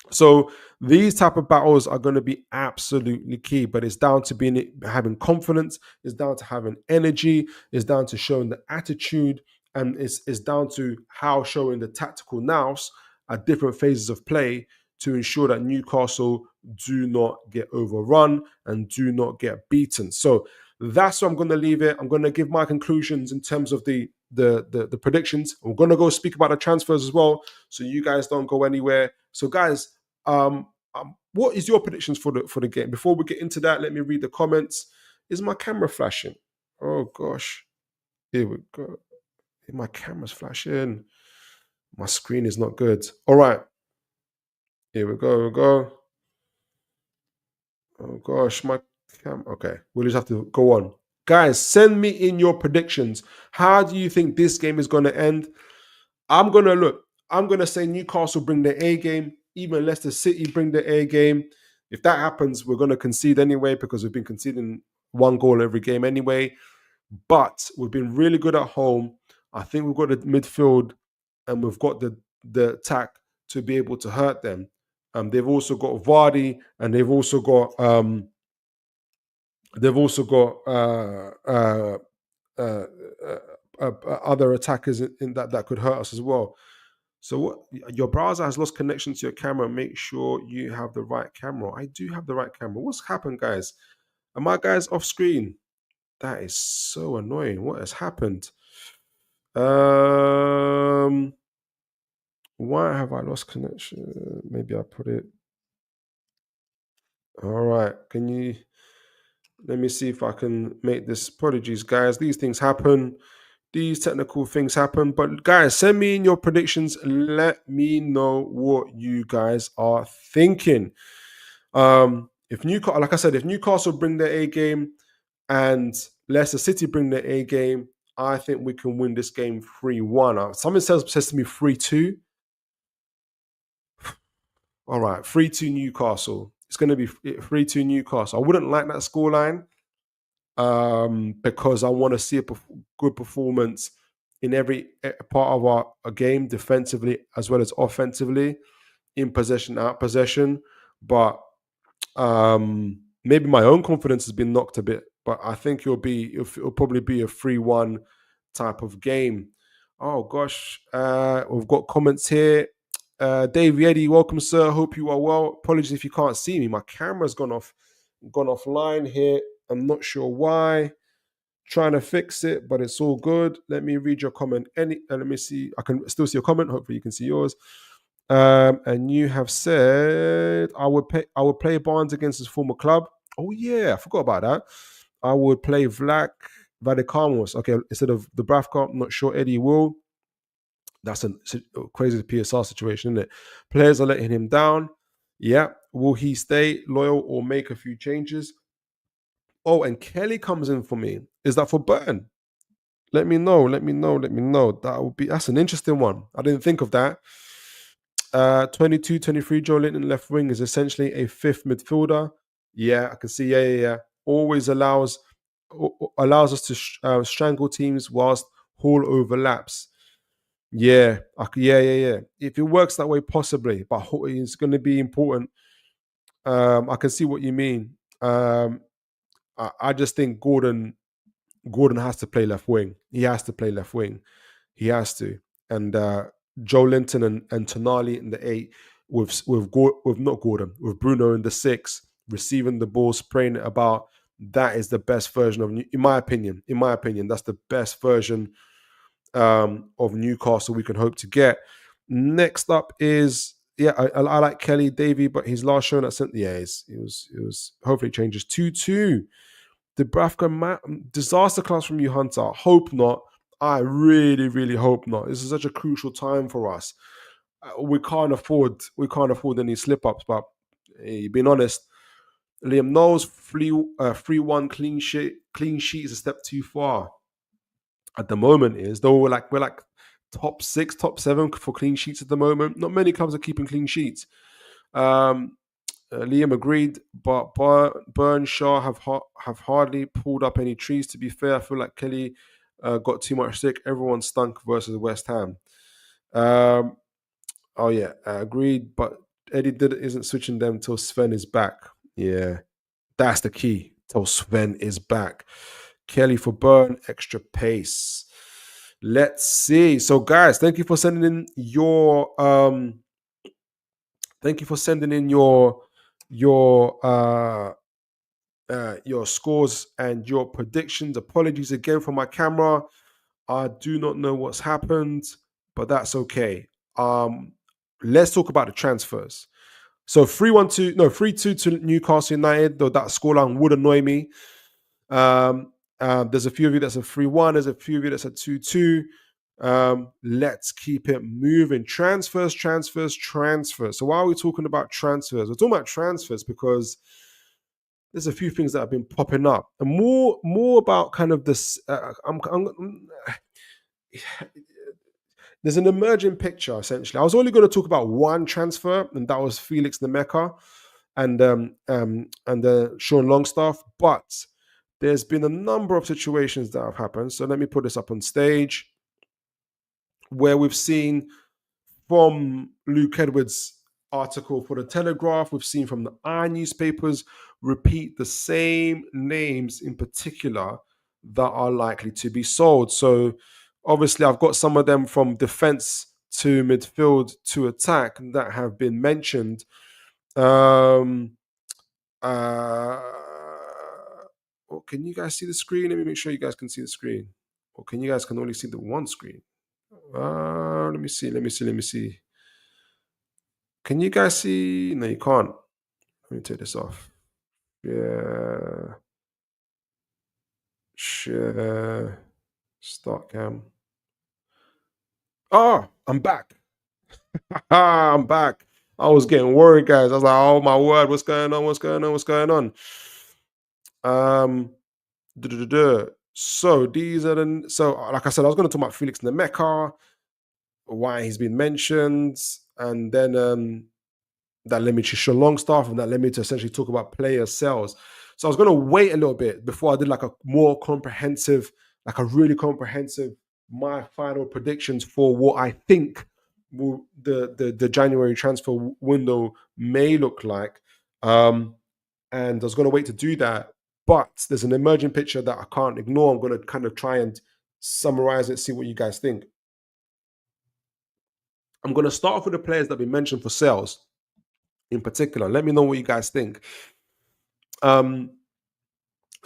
So these type of battles are going to be absolutely key, but it's down to having confidence. It's down to having energy. It's down to showing the attitude. And it's down to how showing the tactical nous at different phases of play to ensure that Newcastle do not get overrun and do not get beaten. So that's where I'm going to leave it. I'm going to give my conclusions in terms of the predictions. I'm going to go speak about the transfers as well, so you guys don't go anywhere. So guys, what is your predictions for the game? Before we get into that, let me read the comments. Is my camera flashing? Oh gosh, here we go. My camera's flashing. My screen is not good. All right. Here we go. Oh gosh, my camera. Okay, we'll just have to go on. Guys, send me in your predictions. How do you think this game is going to end? I'm going to say Newcastle bring their A game. Even Leicester City bring their A game. If that happens, we're going to concede anyway because we've been conceding one goal every game anyway. But we've been really good at home. I think we've got the midfield and we've got the attack to be able to hurt them. They've also got Vardy and they've also got other attackers in that could hurt us as well. So what, your browser has lost connection to your camera. Make sure you have the right camera. I do have the right camera. What's happened, guys? Are my guys off screen? That is so annoying. What has happened? Why have I lost connection? Maybe I put it. All right. Let me see if I can make this. Apologies, guys. These things happen. These technical things happen. But guys, send me in your predictions. Let me know what you guys are thinking. If Newcastle, like I said, if Newcastle bring their A game and Leicester City bring their A game, I think we can win this game 3-1. Someone says to me 3-2. All right, 3-2 Newcastle. It's going to be 3-2 Newcastle. I wouldn't like that scoreline because I want to see a good performance in every part of our game, defensively as well as offensively, in possession, out possession. But maybe my own confidence has been knocked a bit. But I think it'll probably be a 3-1 type of game. Oh gosh, we've got comments here. Dave Eddie, welcome, sir. Hope you are well. Apologies if you can't see me. My camera's gone offline here. I'm not sure why. Trying to fix it, but it's all good. Let me read your comment. Let me see. I can still see your comment. Hopefully, you can see yours. And you have said I would play Barnes against his former club. Oh yeah, I forgot about that. I would play Vladikamos. Okay, instead of the Bravka. I'm not sure Eddie will. That's a crazy PSR situation, isn't it? Players are letting him down. Yeah. Will he stay loyal or make a few changes? Oh, and Kelly comes in for me. Is that for Burton? Let me know. That's an interesting one. I didn't think of that. 22, 23, Joe Linton left wing is essentially a fifth midfielder. Yeah, I can see. Yeah. Always allows us to strangle teams whilst Hall overlaps. Yeah. If it works that way, possibly, but it's going to be important. I can see what you mean. I just think Gordon has to play left wing. He has to play left wing. He has to. And Joe Linton and Tonali in the 8 with Bruno in the 6, receiving the ball, spraying it about. That is the best version of, in my opinion, that's the best version of Newcastle we can hope to get. Next up is, I like Kelly Davey, but his last showing at Centre, it was hopefully it changes 2-2. The Bravka disaster class from you, Hunter. Hope not. I really, really hope not. This is such a crucial time for us. We can't afford any slip ups. But being honest, Liam Knowles 3-1 clean sheet is a step too far. At the moment, we're like top 6, top 7 for clean sheets at the moment. Not many clubs are keeping clean sheets. Liam agreed, but Burnshaw have hardly pulled up any trees. To be fair, I feel like Kelly got too much stick. Everyone stunk versus West Ham. Agreed, but Eddie isn't switching them till Sven is back. Yeah, that's the key. Till Sven is back. Kelly for Burn, extra pace. Let's see. So, guys, thank you for sending in your your scores and your predictions. Apologies again for my camera. I do not know what's happened, but that's okay. Let's talk about the transfers. So 3-2 to Newcastle United, though that scoreline would annoy me. There's a few of you that's a 3-1, there's a few of you that's a 2-2. Let's keep it moving. Transfers. So why are we talking about transfers? We're talking about transfers because there's a few things that have been popping up, and more about kind of this. There's an emerging picture essentially. I was only going to talk about one transfer, and that was Felix Nmecha and Sean Longstaff, but there's been a number of situations that have happened. So let me put this up on stage, where we've seen from Luke Edwards' article for the Telegraph, we've seen from the Iron newspapers repeat the same names in particular that are likely to be sold. So obviously I've got some of them from defense to midfield to attack that have been mentioned. Oh, can you guys see the screen? Let me make sure you guys can see the screen. Or can you guys can only see the one screen? Let me see. Can you guys see? No, you can't. Let me take this off. Yeah. Share. Start cam. Oh, I'm back. I'm back. I was getting worried, guys. I was like, oh my word, what's going on? So these are like I said, I was going to talk about Felix Nmecha, why he's been mentioned, and then that led me to Sean Longstaff, and that led me to essentially talk about player sales. So I was going to wait a little bit before I did like a more comprehensive, like a really comprehensive, my final predictions for what I think the January transfer window may look like. And I was going to wait to do that, but there's an emerging picture that I can't ignore. I'm going to kind of try and summarize it, see what you guys think. I'm going to start off with the players that have been mentioned for sales in particular. Let me know what you guys think. Some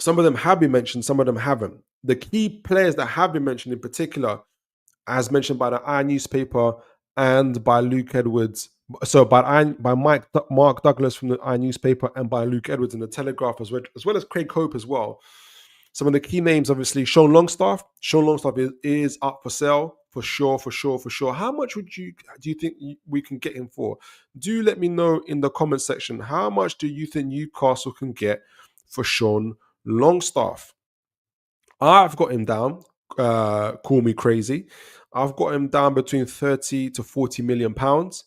of them have been mentioned, some of them haven't. The key players that have been mentioned in particular, as mentioned by the Iron newspaper and by Luke Edwards, so by Mark Douglas from the Iron newspaper and by Luke Edwards in the Telegraph, as well as Craig Hope as well. Some of the key names, obviously, Sean Longstaff. Sean Longstaff is up for sale for sure. How much do you think we can get him for? Do let me know in the comment section. How much do you think Newcastle can get for Sean Longstaff? I've got him down. Call me crazy. I've got him down between 30 to 40 million pounds.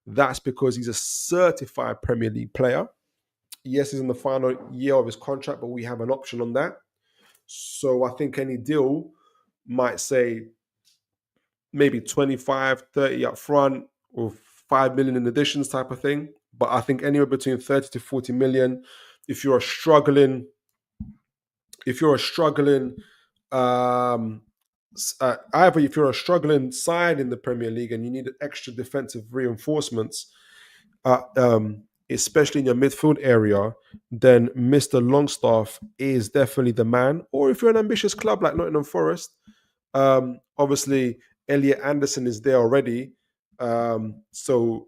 That's because he's a certified Premier League player. Yes, he's in the final year of his contract, but we have an option on that. So I think any deal might say maybe 25, 30 up front or 5 million in additions type of thing. But I think anywhere between 30 to 40 million, if you're a struggling either if you're a struggling side in the Premier League and you need extra defensive reinforcements, especially in your midfield area, then Mr. Longstaff is definitely the man. Or if you're an ambitious club like Nottingham Forest, obviously Elliot Anderson is there already. So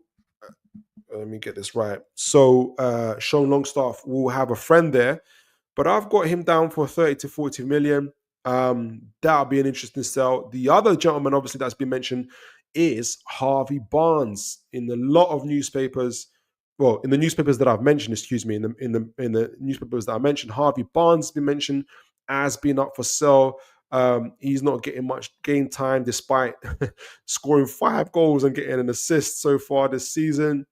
let me get this right. So Sean Longstaff will have a friend there, but I've got him down for 30 to 40 million. That'll be an interesting sell. The other gentleman, obviously, that's been mentioned is Harvey Barnes. In a lot of newspapers, well, in the newspapers that I've mentioned, in the newspapers that I mentioned, Harvey Barnes has been mentioned as being up for sale. He's not getting much game time despite scoring 5 goals and getting an assist so far this season.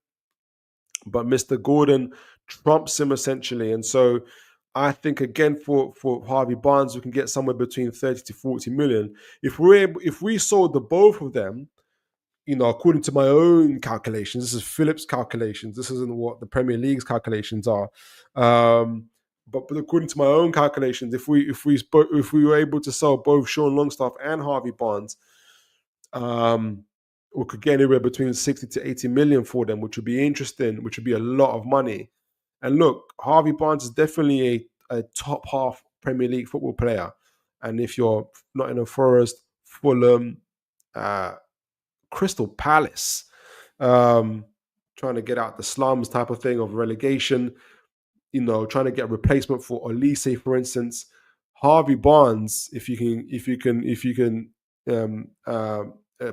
But Mr. Gordon trumps him essentially. And so I think again for Harvey Barnes, we can get somewhere between 30 to 40 million. If we sold the both of them, according to my own calculations, this is Philip's calculations. This isn't what the Premier League's calculations are. But according to my own calculations, if we were able to sell both Sean Longstaff and Harvey Barnes, we could get anywhere between 60 to 80 million for them, which would be interesting, which would be a lot of money. And look, Harvey Barnes is definitely a top half Premier League football player. And if you're Nottingham Forest, Fulham, Crystal Palace, trying to get out the slums type of thing of relegation, trying to get a replacement for Olise, for instance, Harvey Barnes, if you can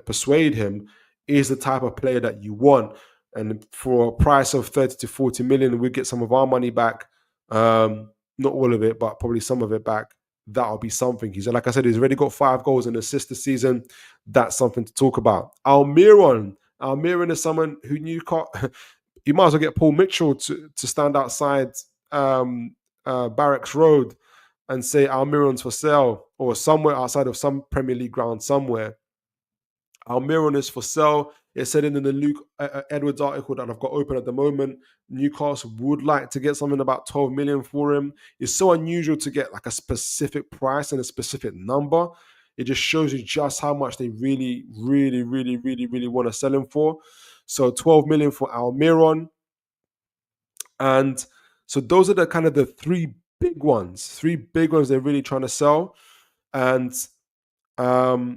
persuade him, is the type of player that you want. And for a price of 30 to 40 million, we get some of our money back. Not all of it, but probably some of it back. That'll be something. Like I said, he's already got 5 goals and assists this season. That's something to talk about. Almiron is someone who you might as well get Paul Mitchell to stand outside Barracks Road and say Almiron's for sale, or somewhere outside of some Premier League ground somewhere. Almiron is for sale. It said in the Luke Edwards article that I've got open at the moment, Newcastle would like to get something about 12 million for him. It's so unusual to get like a specific price and a specific number. It just shows you just how much they really, really, really, really, really want to sell him for. So 12 million for Almiron. And so those are the kind of the three big ones they're really trying to sell. And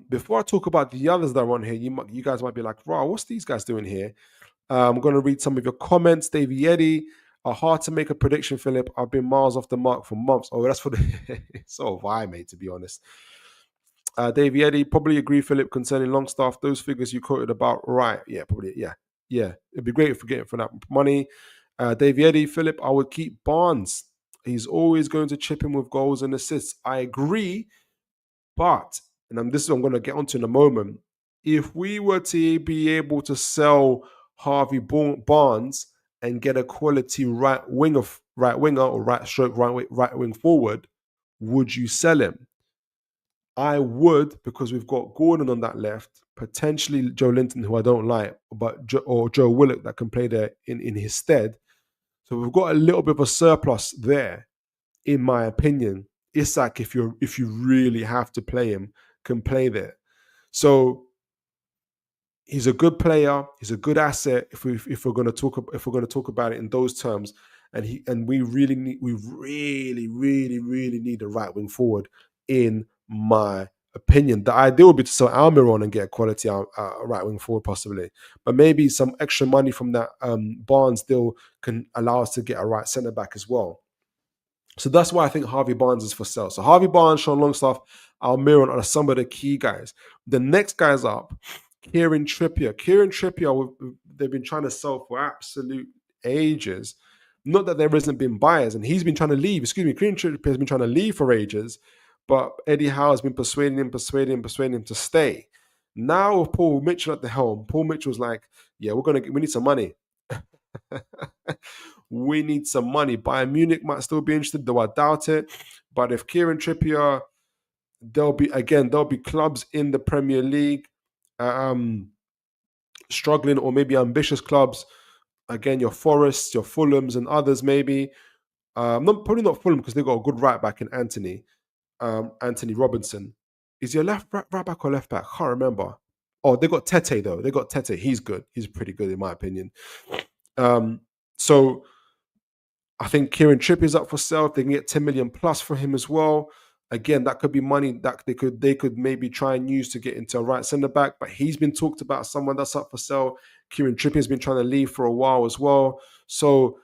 before I talk about the others that are on here, you guys might be like, "Wow, what's these guys doing here?" I'm going to read some of your comments. Davey Eddy, hard to make a prediction, Philip. I've been miles off the mark for months. Oh, that's for the so have I, mate, to be honest. Davey Eddy, probably agree, Philip, concerning Longstaff. Those figures you quoted about, right? Yeah, probably. Yeah. It'd be great if we get it for that money. Davey Eddy, Philip, I would keep Barnes. He's always going to chip in with goals and assists. I agree, but, and this is what I'm going to get onto in a moment, if we were to be able to sell Harvey Barnes and get a quality right winger or right wing forward, would you sell him? I would, because we've got Gordon on that left, potentially Joe Linton, who I don't like, or Joe Willock that can play there in his stead. So we've got a little bit of a surplus there, in my opinion. Isak, if you really have to play him, can play there. So he's a good player. He's a good asset. If we're going to talk about it in those terms, and we really need a right wing forward, in my opinion. The idea would be to sell Almiron and get a quality right wing forward possibly, but maybe some extra money from that Barnes deal can allow us to get a right centre back as well. So that's why I think Harvey Barnes is for sale. So Harvey Barnes, Sean Longstaff, Almiron are some of the key guys. The next guys up, Kieran Trippier. Kieran Trippier, they've been trying to sell for absolute ages. Not that there hasn't been buyers, and he's been trying to leave. Kieran Trippier has been trying to leave for ages, but Eddie Howe has been persuading him to stay. Now with Paul Mitchell at the helm, Paul Mitchell's like, yeah, we need some money. We need some money. Bayern Munich might still be interested, though I doubt it. But if Kieran Trippier, there'll be clubs in the Premier League struggling, or maybe ambitious clubs. Again, your Forests, your Fulhams, and others maybe. Probably not Fulham, because they've got a good right back in Anthony Robinson. Is he a right back or left back? Can't remember. Oh, they got Tete though. They got Tete. He's good. He's pretty good in my opinion. So I think Kieran Trippier's up for sale. If they can get 10 million plus for him as well. Again, that could be money that they could maybe try and use to get into a right centre back. But he's been talked about, someone that's up for sale. Kieran Trippier's been trying to leave for a while as well. So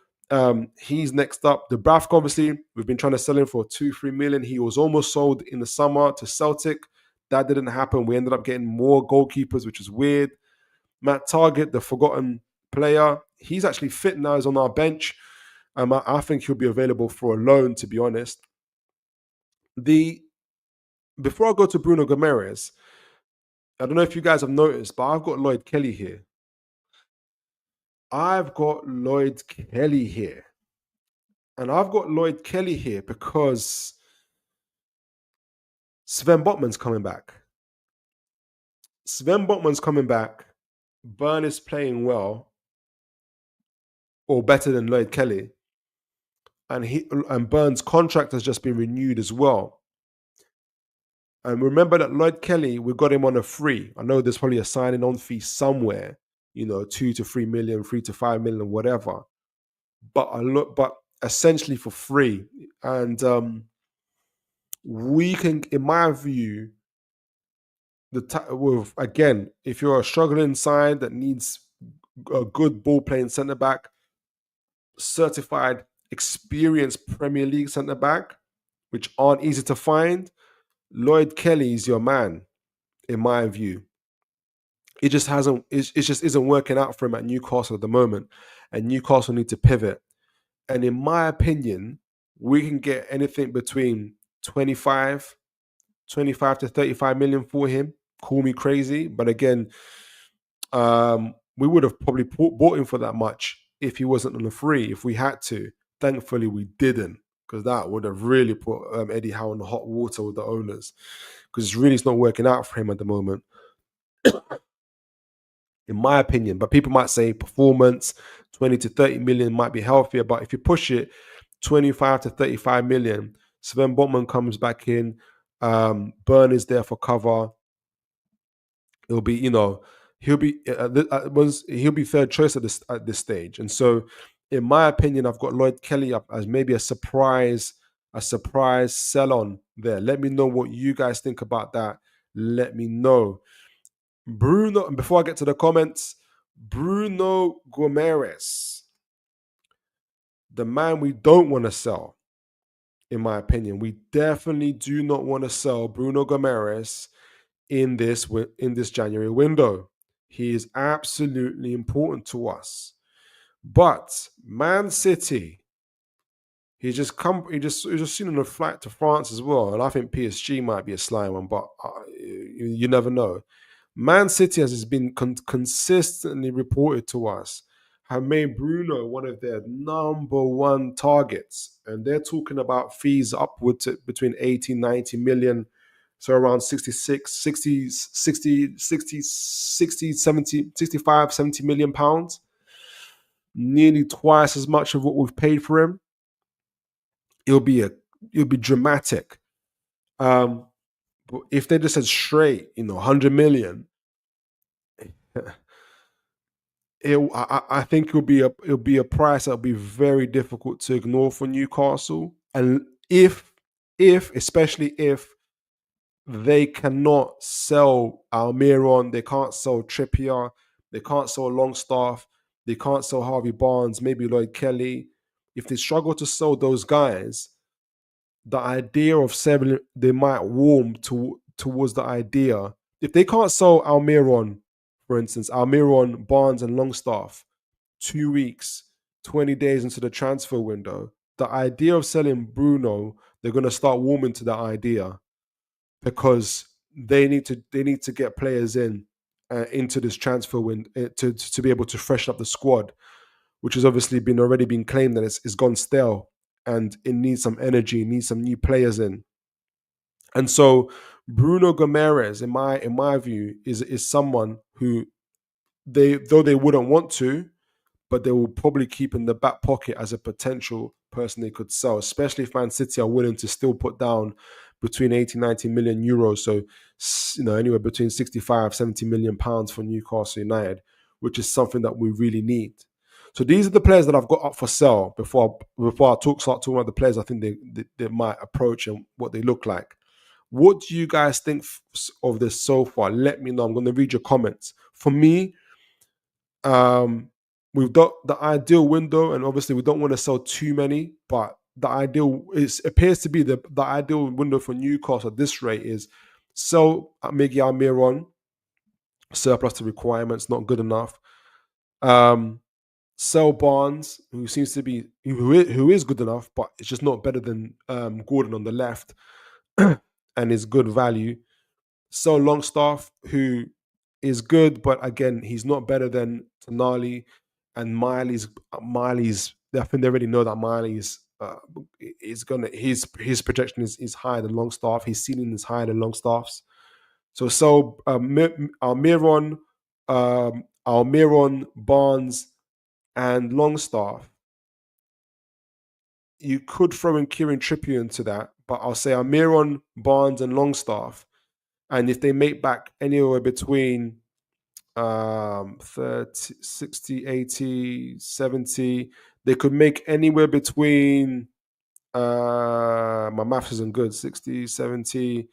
he's next up. Dubravka, obviously, we've been trying to sell him for 2-3 million. He was almost sold in the summer to Celtic. That didn't happen. We ended up getting more goalkeepers, which is weird. Matt Targett, the forgotten player, he's actually fit now. He's on our bench. I think he'll be available for a loan, to be honest. Before I go to Bruno Gomes, I don't know if you guys have noticed, but I've got Lloyd Kelly here. And I've got Lloyd Kelly here because Sven Botman's coming back. Burn is playing well, or better than Lloyd Kelly. And Burn's contract has just been renewed as well. And remember that Lloyd Kelly, we got him on a free. I know there's probably a signing on fee somewhere, 2 to 3 million, 3 to 5 million, whatever. But essentially for free. And we can, in my view, again, if you're a struggling side that needs a good ball playing centre back, certified, experienced Premier League centre back, which aren't easy to find, Lloyd Kelly is your man, in my view. It just isn't working out for him at Newcastle at the moment, and Newcastle need to pivot. And in my opinion, we can get anything between 25 to 35 million for him. Call me crazy, but again, we would have probably bought him for that much if he wasn't on the free, if we had to. Thankfully, we didn't, because that would have really put Eddie Howe in the hot water with the owners, because it's not working out for him at the moment, in my opinion. But people might say performance, 20 to 30 million might be healthier, but if you push it 25 to 35 million, Sven Botman comes back in, Burn is there for cover. It'll be, he'll be third choice at this stage. And so, in my opinion, I've got Lloyd Kelly up as maybe a surprise sell on there. Let me know what you guys think about that. Let me know. Bruno, and before I get to the comments, Bruno Gomes, the man we don't want to sell, in my opinion. We definitely do not want to sell Bruno Gomes in this January window. He is absolutely important to us. But Man City, he's just seen on a flight to France as well, and I think PSG might be a sly one, but you never know. Man City, as has been consistently reported to us, have made Bruno one of their number one targets, and they're talking about fees upwards to between 80, 90 million. So around 65, 70 million pounds. Nearly twice as much of what we've paid for him. It'll be dramatic. But if they just said straight, 100 million, I think it'll be a price that'll be very difficult to ignore for Newcastle. And especially if they cannot sell Almiron, they can't sell Trippier, they can't sell Longstaff, they can't sell Harvey Barnes, maybe Lloyd Kelly. If they struggle to sell those guys, the idea of selling, they might warm towards the idea. If they can't sell Almiron, for instance, Almiron, Barnes, and Longstaff, 2 weeks, 20 days into the transfer window, the idea of selling Bruno, they're going to start warming to that idea, because they need to get players into this transfer window to be able to freshen up the squad, which has obviously already been claimed that it's gone stale, and it needs some energy, needs some new players in. And so Bruno Gomes, in my view, is someone who they wouldn't want to, but they will probably keep in the back pocket as a potential person they could sell, especially if Man City are willing to still put down between 80, 90 million euros. So, anywhere between 65, 70 million pounds for Newcastle United, which is something that we really need. So these are the players that I've got up for sale before I start talking about the players I think they might approach and what they look like. What do you guys think of this so far? Let me know. I'm going to read your comments. For me, we've got the ideal window, and obviously we don't want to sell too many, but the ideal appears to be the ideal window for Newcastle at this rate is sell Miguel Almiron, surplus to requirements, not good enough. Sell Barnes, who seems to be who is good enough, but it's just not better than Gordon on the left, and is good value. Sell Longstaff, who is good, but again, he's not better than Tonali and Miley's. I think they already know that Miley's his projection is higher than Longstaff. His ceiling is higher than Longstaff's. So Almiron, Barnes, and Longstaff. You could throw in Kieran Trippier into that, but I'll say Almiron, Barnes, and Longstaff. And if they make back anywhere between 30, 60, 80, 70, they could make anywhere between, my maths isn't good, 60, 70,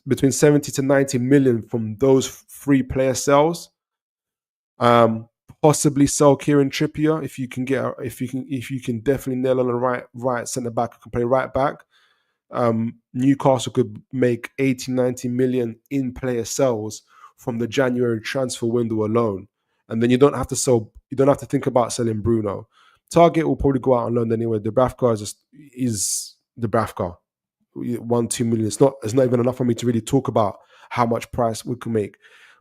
between 70 to 90 million from those free player sales. Possibly sell Kieran Trippier if you can definitely nail on the right centre back who can play right back. Newcastle could make 80, 90 million in player sales from the January transfer window alone, and then you don't have to think about selling Bruno. Target will probably go out on loan anyway. Dubravka is Dubravka. 1-2 million. It's not even enough for me to really talk about how much price we can make.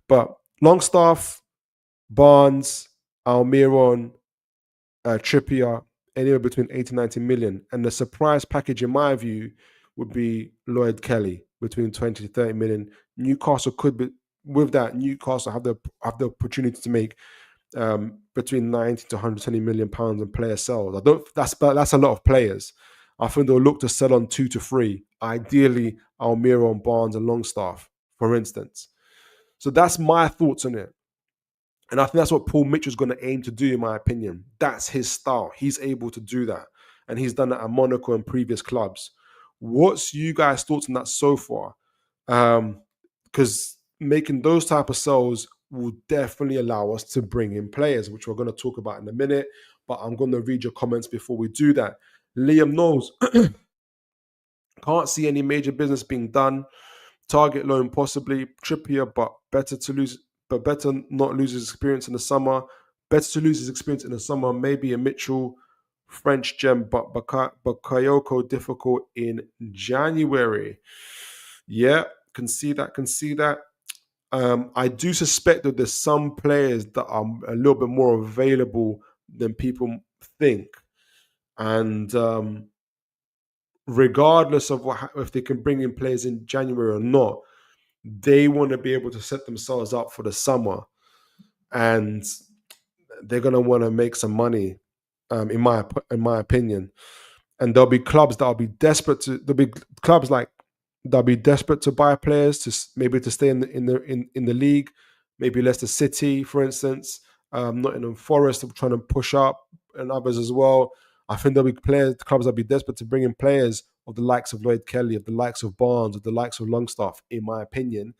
But Longstaff, Barnes, Almiron, Trippier, anywhere between 80 90 million. And the surprise package, in my view, would be Lloyd Kelly between 20 to 30 million. Newcastle could be, with that, Newcastle have the opportunity to make between 90 to 120 million pounds in player sales. That's a lot of players. I think they'll look to sell on 2 to 3, ideally Almiron, Barnes, and Longstaff, for instance. So that's my thoughts on it. And I think that's what Paul Mitchell's going to aim to do, in my opinion. That's his style. He's able to do that. And he's done that at Monaco and previous clubs. What's you guys' thoughts on that so far? Because making those type of sales will definitely allow us to bring in players, which we're going to talk about in a minute. But I'm going to read your comments before we do that. Liam Knowles, can't see any major business being done. Target loan possibly. Trippier, but better not lose his experience in the summer. Better to lose his experience in the summer. Maybe a Mitchell, French gem, but Bakayoko difficult in January. Yeah, can see that. I do suspect that there's some players that are a little bit more available than people think. And regardless of if they can bring in players in January or not, they want to be able to set themselves up for the summer. And they're going to want to make some money, in my opinion. And there'll be clubs that'll be desperate to buy players to stay in the league. Maybe Leicester City, for instance, Nottingham Forest trying to push up, and others as well. I think there'll be clubs that'll be desperate to bring in players of the likes of Lloyd Kelly, of the likes of Barnes, of the likes of Longstaff, in my opinion.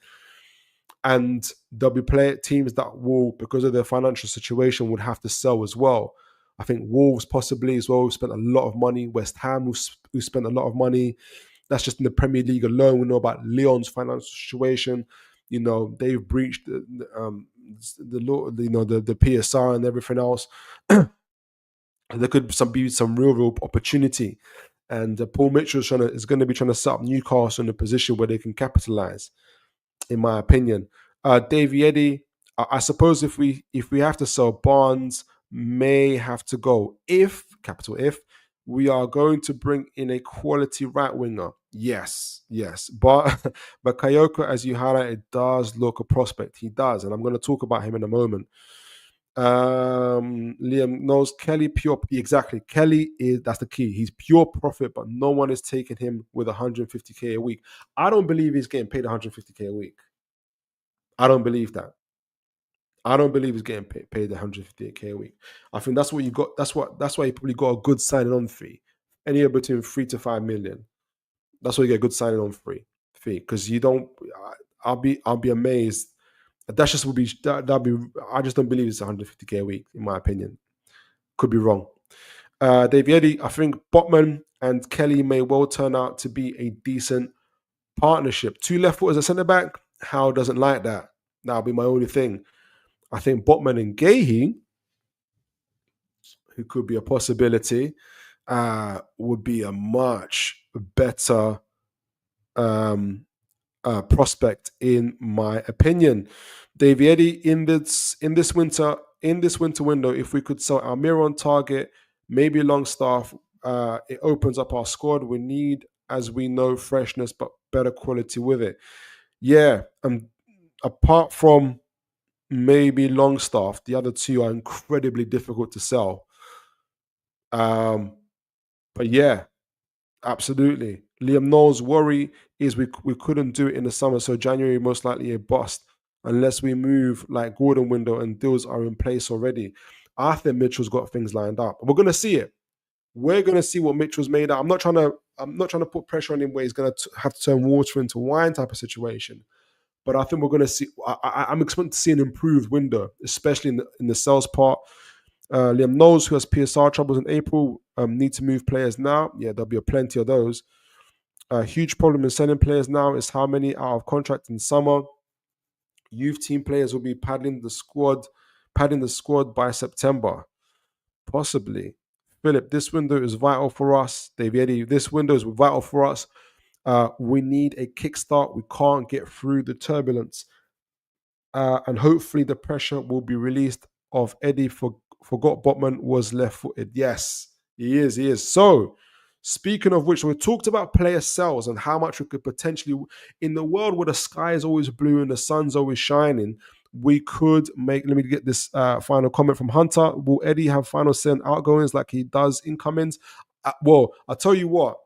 And there'll be teams that will, because of their financial situation, would have to sell as well. I think Wolves possibly as well, who spent a lot of money. West Ham, who spent a lot of money. That's just in the Premier League alone. We know about Lyon's financial situation. They've breached the PSR and everything else. There could be some real opportunity. And Paul Mitchell is going to be trying to set up Newcastle in a position where they can capitalize, in my opinion. Davey Eddy, I suppose if we have to sell, Barnes may have to go. Capital If, we are going to bring in a quality right winger. Yes. But Bakayoko, as you highlighted, does look a prospect. He does, and I'm going to talk about him in a moment. Liam knows Kelly pure. Exactly, Kelly that's the key. He's pure profit, but no one is taking him with 150k a week. I don't believe he's getting paid 150k a week. I don't believe that. I don't believe he's getting paid 158k a week. I think that's what you got. That's why he probably got a good signing on fee, anywhere between 3 to 5 million. That's why you get a good signing on fee, because you don't. I'll be amazed. That just would be that'd be. I just don't believe it's 150k a week, in my opinion. Could be wrong. Davey Eddy, I think Botman and Kelly may well turn out to be a decent partnership. 2 left footers at centre back. Howe doesn't like that. That'll be my only thing. I think Botman and Gahey, who could be a possibility, would be a much better prospect, in my opinion. Davey Eddy, in this winter window, if we could sell Almiron, Target, maybe Longstaff, it opens up our squad. We need, as we know, freshness, but better quality with it. Yeah, apart from maybe Longstaff, the other 2 are incredibly difficult to sell. But yeah, absolutely. Liam Knowles' worry is we couldn't do it in the summer, so January most likely a bust unless we move like Gordon window and deals are in place already. I think Mitchell's got things lined up. We're going to see it. We're going to see what Mitchell's made of. I'm not trying to put pressure on him where he's going to have to turn water into wine type of situation. But I think we're going to see. I'm expecting to see an improved window, especially in the sales part. Liam Knowles, who has PSR troubles in April, need to move players now. Yeah, there'll be plenty of those. A huge problem in selling players now is how many out of contract in summer. Youth team players will be padding the squad by September, possibly. Philip, this window is vital for us. David Eddie, this window is vital for us. We need a kickstart. We can't get through the turbulence. And hopefully the pressure will be released of Eddie. Forgot Botman was left-footed. Yes, he is. He is. So, speaking of which, we talked about player sales and how much we could potentially, in the world where the sky is always blue and the sun's always shining, we could make. Let me get this final comment from Hunter. Will Eddie have final say on outgoings like he does incomings? Well, I'll tell you what.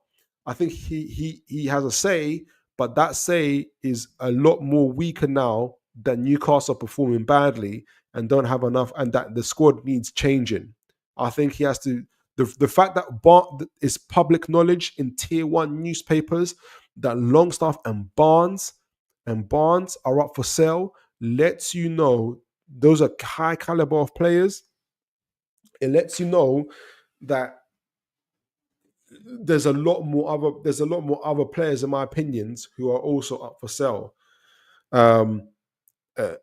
I think he has a say, but that say is a lot more weaker now that Newcastle are performing badly and don't have enough, and that the squad needs changing. I think he has to. The fact that is public knowledge in tier 1 newspapers that Longstaff and Barnes are up for sale lets you know those are high caliber of players. It lets you know that there's a lot more other players, in my opinions, who are also up for sale. Um, uh,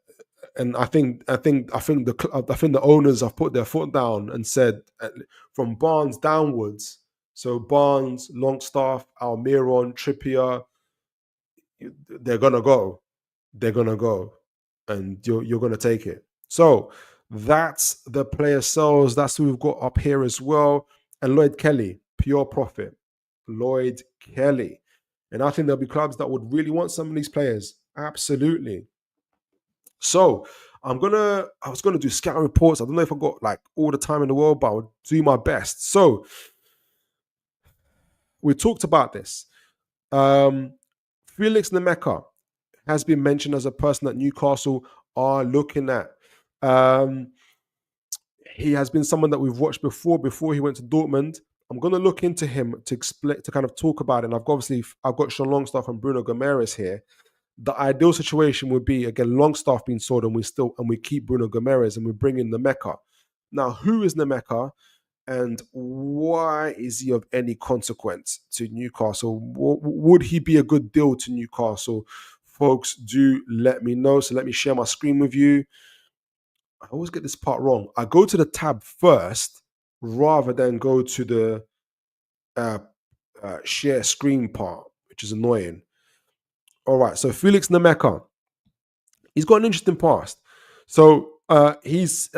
and I think the owners have put their foot down and said from Barnes downwards. So Barnes, Longstaff, Almiron, Trippier, they're gonna go, and you're gonna take it. So that's the player sales. That's who we've got up here as well. And Lloyd Kelly, pure profit. Lloyd Kelly, and I think there'll be clubs that would really want some of these players. Absolutely. So I was gonna do scouting reports. I don't know if I got like all the time in the world, but I'll do my best. So we talked about this. Felix Nmecha has been mentioned as a person that Newcastle are looking at. He has been someone that we've watched before he went to Dortmund. I'm going to look into him to explain, to kind of talk about it. And I've got Sean Longstaff and Bruno Gomes here. The ideal situation would be, again, Longstaff being sold, and we keep Bruno Gomes and we bring in Nmecha. Now, who is Nmecha, and why is he of any consequence to Newcastle? Would he be a good deal to Newcastle? Folks, do let me know. So let me share my screen with you. I always get this part wrong. I go to the tab first rather than go to the share screen part, which is annoying. All right, so Felix Nmecha, he's got an interesting past. So Felix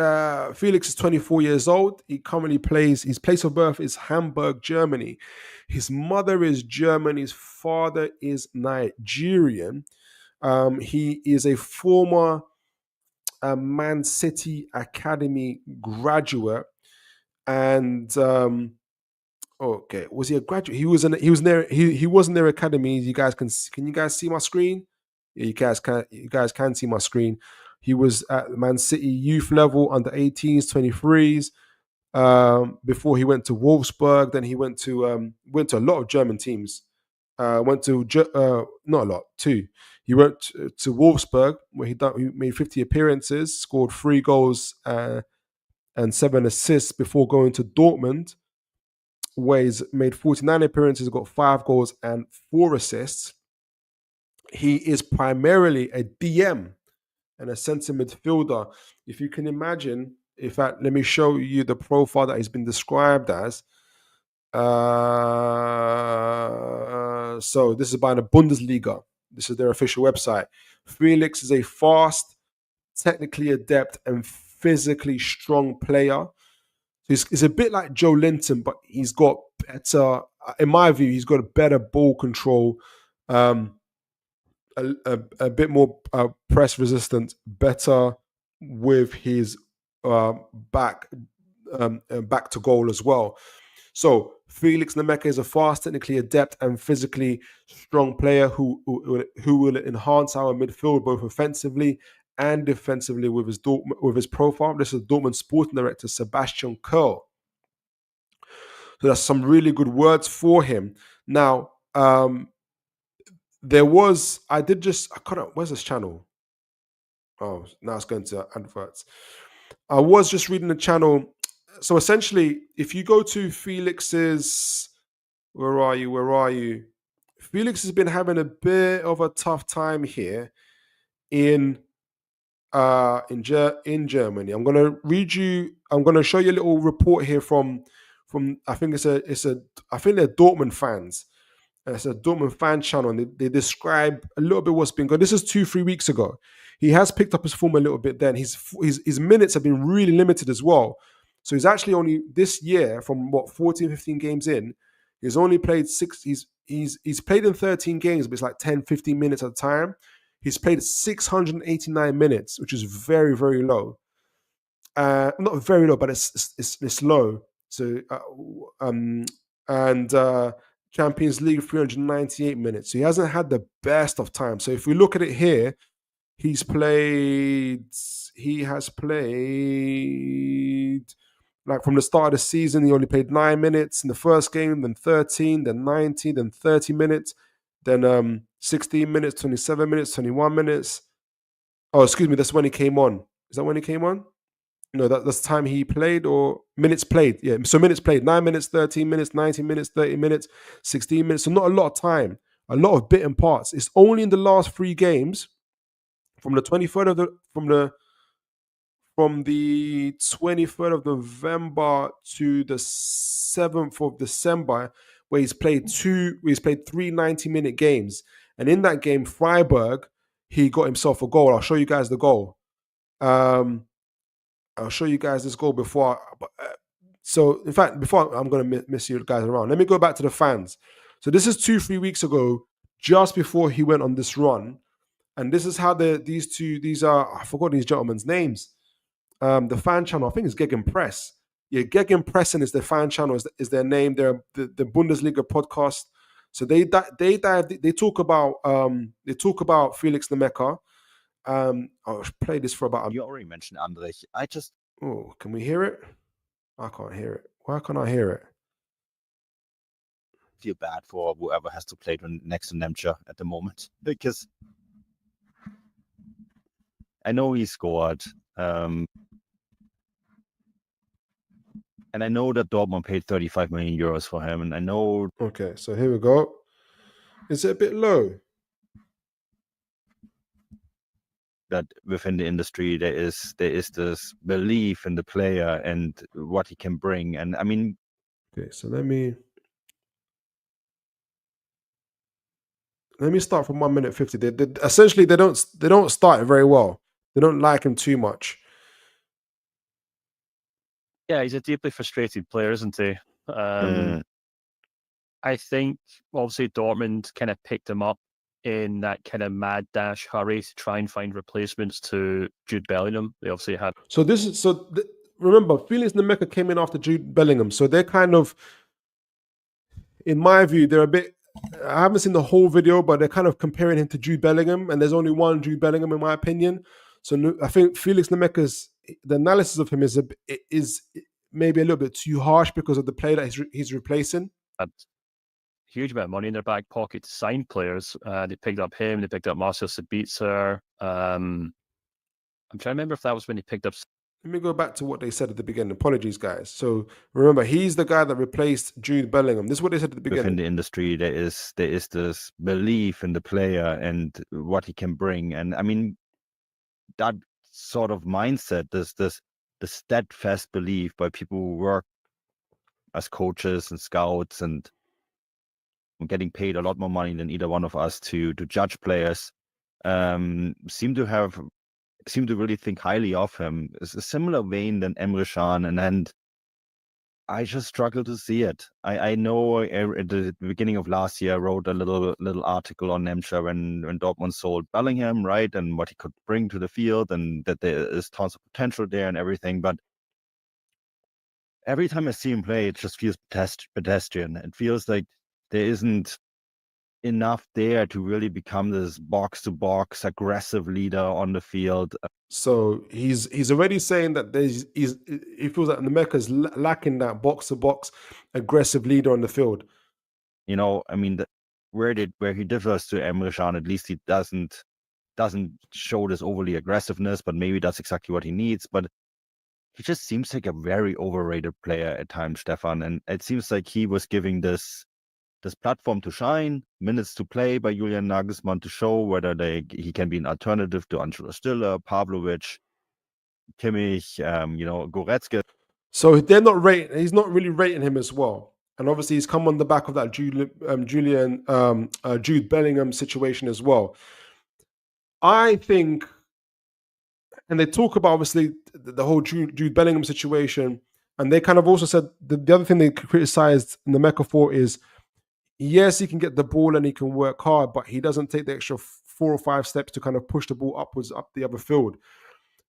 is 24 years old. He currently plays. His place of birth is Hamburg, Germany. His mother is German. His father is Nigerian. He is a former Man City Academy graduate, and okay, was he a graduate? He wasn't in their academy. You guys can you guys see my screen? Yeah, you guys can see my screen. He was at Man City youth level, under 18s, 23s. Before he went to Wolfsburg, then he went to a lot of German teams. Went to not a lot, two. He went to Wolfsburg, where he made 50 appearances, scored 3 goals and 7 assists before going to Dortmund, where he's made 49 appearances, got 5 goals and 4 assists. He is primarily a DM and a centre midfielder. If you can imagine, in fact, let me show you the profile that he's been described as. So this is by the Bundesliga. This is their official website. Felix is a fast, technically adept, and physically strong player. He's a bit like Joe Linton, but he's got better, in my view, he's got a better ball control, a bit more press resistant, better with his back to goal as well. So Felix Nmecha is a fast, technically adept, and physically strong player who will enhance our midfield both offensively and defensively with his profile. This is Dortmund sporting director Sebastian Kerl. So that's some really good words for him. Now, where's this channel? Oh, now it's going to adverts. I was just reading the channel. So essentially, if you go to Felix's, where are you? Felix has been having a bit of a tough time here in Germany. I'm going to show you a little report here from from I think I think they're Dortmund fans. It's a Dortmund fan channel, and they describe a little bit what's been going. This is 2-3 weeks ago. He has picked up his form a little bit. Then his minutes have been really limited as well. So he's actually only this year, from what 14, 15 games in, he's only played six. He's played in 13 games, but it's like 10, 15 minutes at a time. He's played 689 minutes, which is very, very low. Not very low, but it's low. So Champions League 398 minutes. So he hasn't had the best of time. So if we look at it here, he has played like from the start of the season, he only played 9 minutes in the first game, then 13, then 19, then 30 minutes, then 16 minutes, 27 minutes, 21 minutes. Oh, excuse me, that's when he came on. Is that when he came on? No, that's the time he played, or minutes played. Yeah, so minutes played, 9 minutes, 13 minutes, 19 minutes, 30 minutes, 16 minutes. So not a lot of time, a lot of bit and parts. It's only in the last 3 games, from the 23rd of the 23rd of November to the 7th of December, where he's played 3 90-minute games. And in that game, Freiburg, he got himself a goal. I'll show you guys the goal. I'll show you guys this goal before. So, in fact, before I'm going to miss you guys around, let me go back to the fans. So this is 2-3 weeks ago, just before he went on this run. And this is how these are, I forgot these gentlemen's names. The fan channel, I think it's Gegenpress. Yeah, Gegenpressen is the fan channel, is their name. They're the Bundesliga podcast. So they talk about Felix Nmecha. I'll play this for about. You already mentioned Andrich. Oh, can we hear it? I can't hear it. Why can't I hear it? Feel bad for whoever has to play next to Nmecha at the moment, because I know he scored, and I know that Dortmund paid 35 million euros for him, and I know. Okay, so here we go. Is it a bit low? That within the industry there is this belief in the player and what he can bring, and I mean. Okay, so let me start from 1 minute 50. They essentially they don't start it very well. They don't like him too much. Yeah, he's a deeply frustrated player, isn't he? I think obviously Dortmund kind of picked him up in that kind of mad dash hurry to try and find replacements to Jude Bellingham. They obviously had. Remember, Felix Nmecha came in after Jude Bellingham, so they're kind of, in my view, they're a bit. I haven't seen the whole video, but they're kind of comparing him to Jude Bellingham, and there's only one Jude Bellingham in my opinion. So I think Felix Nmecha's the analysis of him is maybe a little bit too harsh because of the player that he's replacing. Had huge amount of money in their back pocket to sign players. They picked up him. They picked up Marcel Sabitzer. I'm trying to remember if that was when they picked up. Let me go back to what they said at the beginning. Apologies, guys. So remember, he's the guy that replaced Jude Bellingham. This is what they said at the beginning. Within the industry, there is this belief in the player and what he can bring, and I mean that sort of mindset. The steadfast belief by people who work as coaches and scouts and getting paid a lot more money than either one of us to judge players, seem to really think highly of him. It's a similar vein than Emre Can, and I just struggle to see it. I know at the beginning of last year I wrote a little article on Nmecha when Dortmund sold Bellingham, right, and what he could bring to the field, and that there is tons of potential there and everything. But every time I see him play, it just feels pedestrian. It feels like there isn't enough there to really become this box-to-box aggressive leader on the field. So he's already saying that he feels that Nmecha is lacking that box-to-box aggressive leader on the field. You know, I mean, where he differs to Emre Can, at least he doesn't show this overly aggressiveness, but maybe that's exactly what he needs. But he just seems like a very overrated player at times, Stefan, and it seems like he was giving this platform to shine, minutes to play by Julian Nagelsmann to show whether he can be an alternative to Angelo Stiller, Pavlovic, Kimmich, Goretzka. So they're not rating. He's not really rating him as well. And obviously, he's come on the back of that Jude Bellingham situation as well. I think, and they talk about obviously the whole Jude Bellingham situation, and they kind of also said the other thing they criticized Nmeca for is, yes, he can get the ball and he can work hard, but he doesn't take the extra 4 or 5 steps to kind of push the ball upwards up the other field.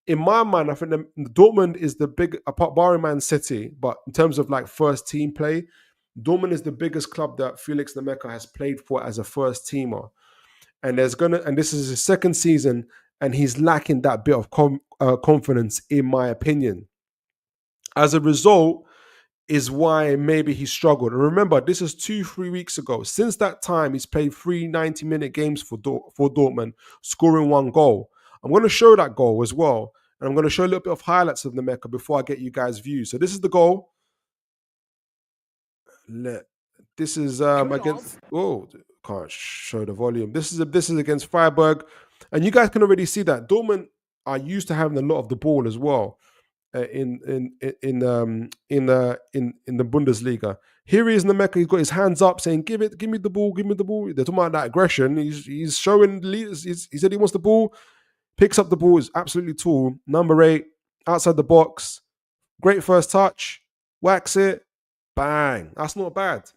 In my mind, I think Dortmund is the big, apart barring Man City, but in terms of like first team play, Dortmund is the biggest club that Felix Nmecha has played for as a first teamer, and this is his second season, and he's lacking that bit of confidence, in my opinion. As a result, is why maybe he struggled. And remember, this is 2-3 weeks ago. Since that time, he's played 3 90-minute games for Dortmund, scoring 1 goal. I'm going to show that goal as well. And I'm going to show a little bit of highlights of Nmeca before I get you guys' views. So this is the goal. This is against... Oh, can't show the volume. This is against Freiburg. And you guys can already see that Dortmund are used to having a lot of the ball as well. In the Bundesliga. Here he is, Nmeca. He's got his hands up, saying, "Give me the ball, give me the ball." They're talking about that aggression. He's showing leaders. He said he wants the ball. Picks up the ball. Is absolutely tall. Number 8, outside the box. Great first touch. Whacks it. Bang. That's not bad.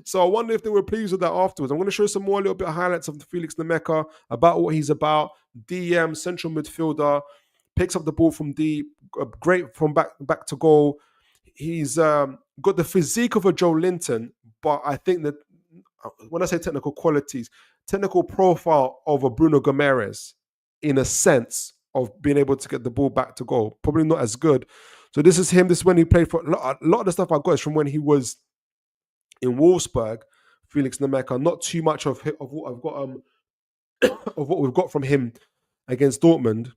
So I wonder if they were pleased with that afterwards. I'm going to show some more little bit of highlights of the Felix Nmeca, about what he's about. DM, central midfielder. Picks up the ball from deep, great from back to goal. He's got the physique of a Joe Linton, but I think that when I say technical qualities, technical profile of a Bruno Gomes, in a sense of being able to get the ball back to goal. Probably not as good. So this is him. This is when he played for a lot of the stuff I got is from when he was in Wolfsburg. Felix Nmeca. Not too much of what I've got of what we've got from him against Dortmund.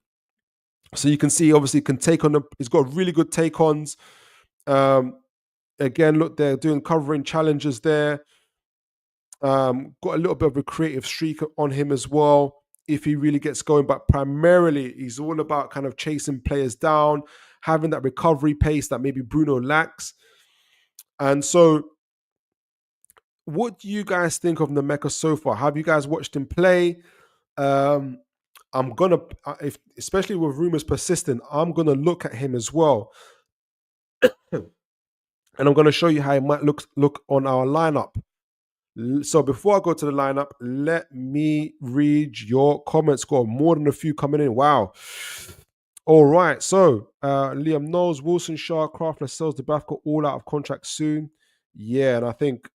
So you can see, obviously, can take on. He's got really good take-ons. Again, look, they're doing covering challenges there. Got a little bit of a creative streak on him as well, if he really gets going. But primarily, he's all about kind of chasing players down, having that recovery pace that maybe Bruno lacks. And so, what do you guys think of Nmeca so far? Have you guys watched him play? I'm gonna, especially with rumors persisting, I'm gonna look at him as well, and I'm gonna show you how it might look on our lineup. So before I go to the lineup, let me read your comments. Got more than a few coming in. Wow. All right. So Liam Knowles, Wilson, Shaw, Kraft, Lascelles, Dubravka, all out of contract soon. Yeah, and I think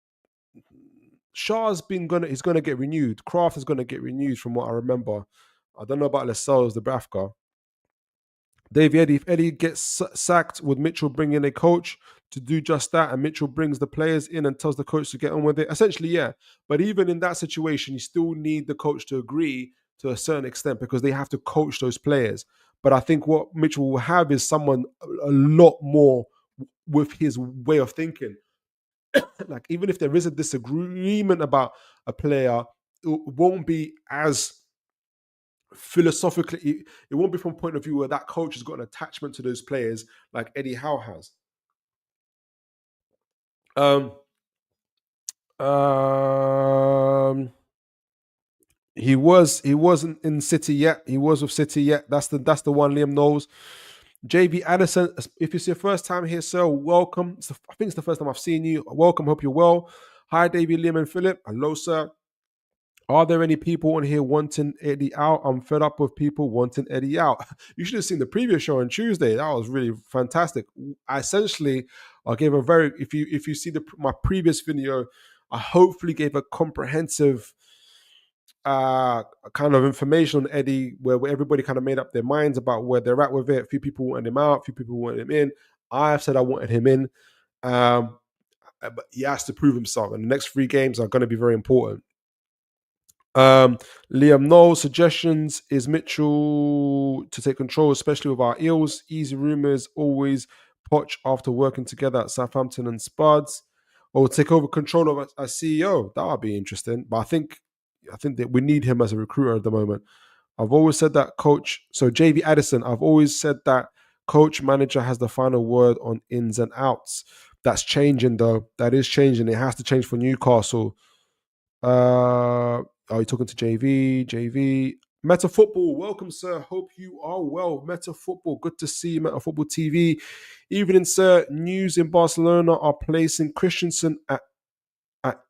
Shaw's he's gonna get renewed. Kraft is gonna get renewed, from what I remember. I don't know about Lascelles, Dubravka. Eddie, if Eddie gets sacked, would Mitchell bring in a coach to do just that? And Mitchell brings the players in and tells the coach to get on with it? Essentially, yeah. But even in that situation, you still need the coach to agree to a certain extent, because they have to coach those players. But I think what Mitchell will have is someone a lot more with his way of thinking. Like, even if there is a disagreement about a player, it won't be as philosophically, it won't be from a point of view where that coach has got an attachment to those players like Eddie Howe has. He wasn't in City yet. He was with City yet. That's the one Liam knows. JV Addison, if it's your first time here, sir, welcome. I think it's the first time I've seen you. Welcome. Hope you're well. Hi, Davey, Liam, and Philip. Hello, sir. Are there any people on here wanting Eddie out? I'm fed up with people wanting Eddie out. You should have seen the previous show on Tuesday. That was really fantastic. I gave a very, if you see my previous video, I hopefully gave a comprehensive kind of information on Eddie, where everybody kind of made up their minds about where they're at with it. A few people wanted him out, a few people wanted him in. I've said I wanted him in. But he has to prove himself, and the next 3 games are going to be very important. Liam Knowles, suggestions is Mitchell to take control, especially with our Eels. Easy rumours, always Poch after working together at Southampton and Spuds, or take over control of a CEO. That would be interesting. But I think that we need him as a recruiter at the moment. I've always said that coach. So JV Addison, I've always said that Coach, manager has the final word on ins and outs. That's changing, though. That is changing. It has to change for Newcastle. Are you talking to JV? JV. Meta Football, welcome, sir. Hope you are well. Meta Football, good to see you, Meta Football TV. Evening, sir. News in Barcelona are placing Christensen at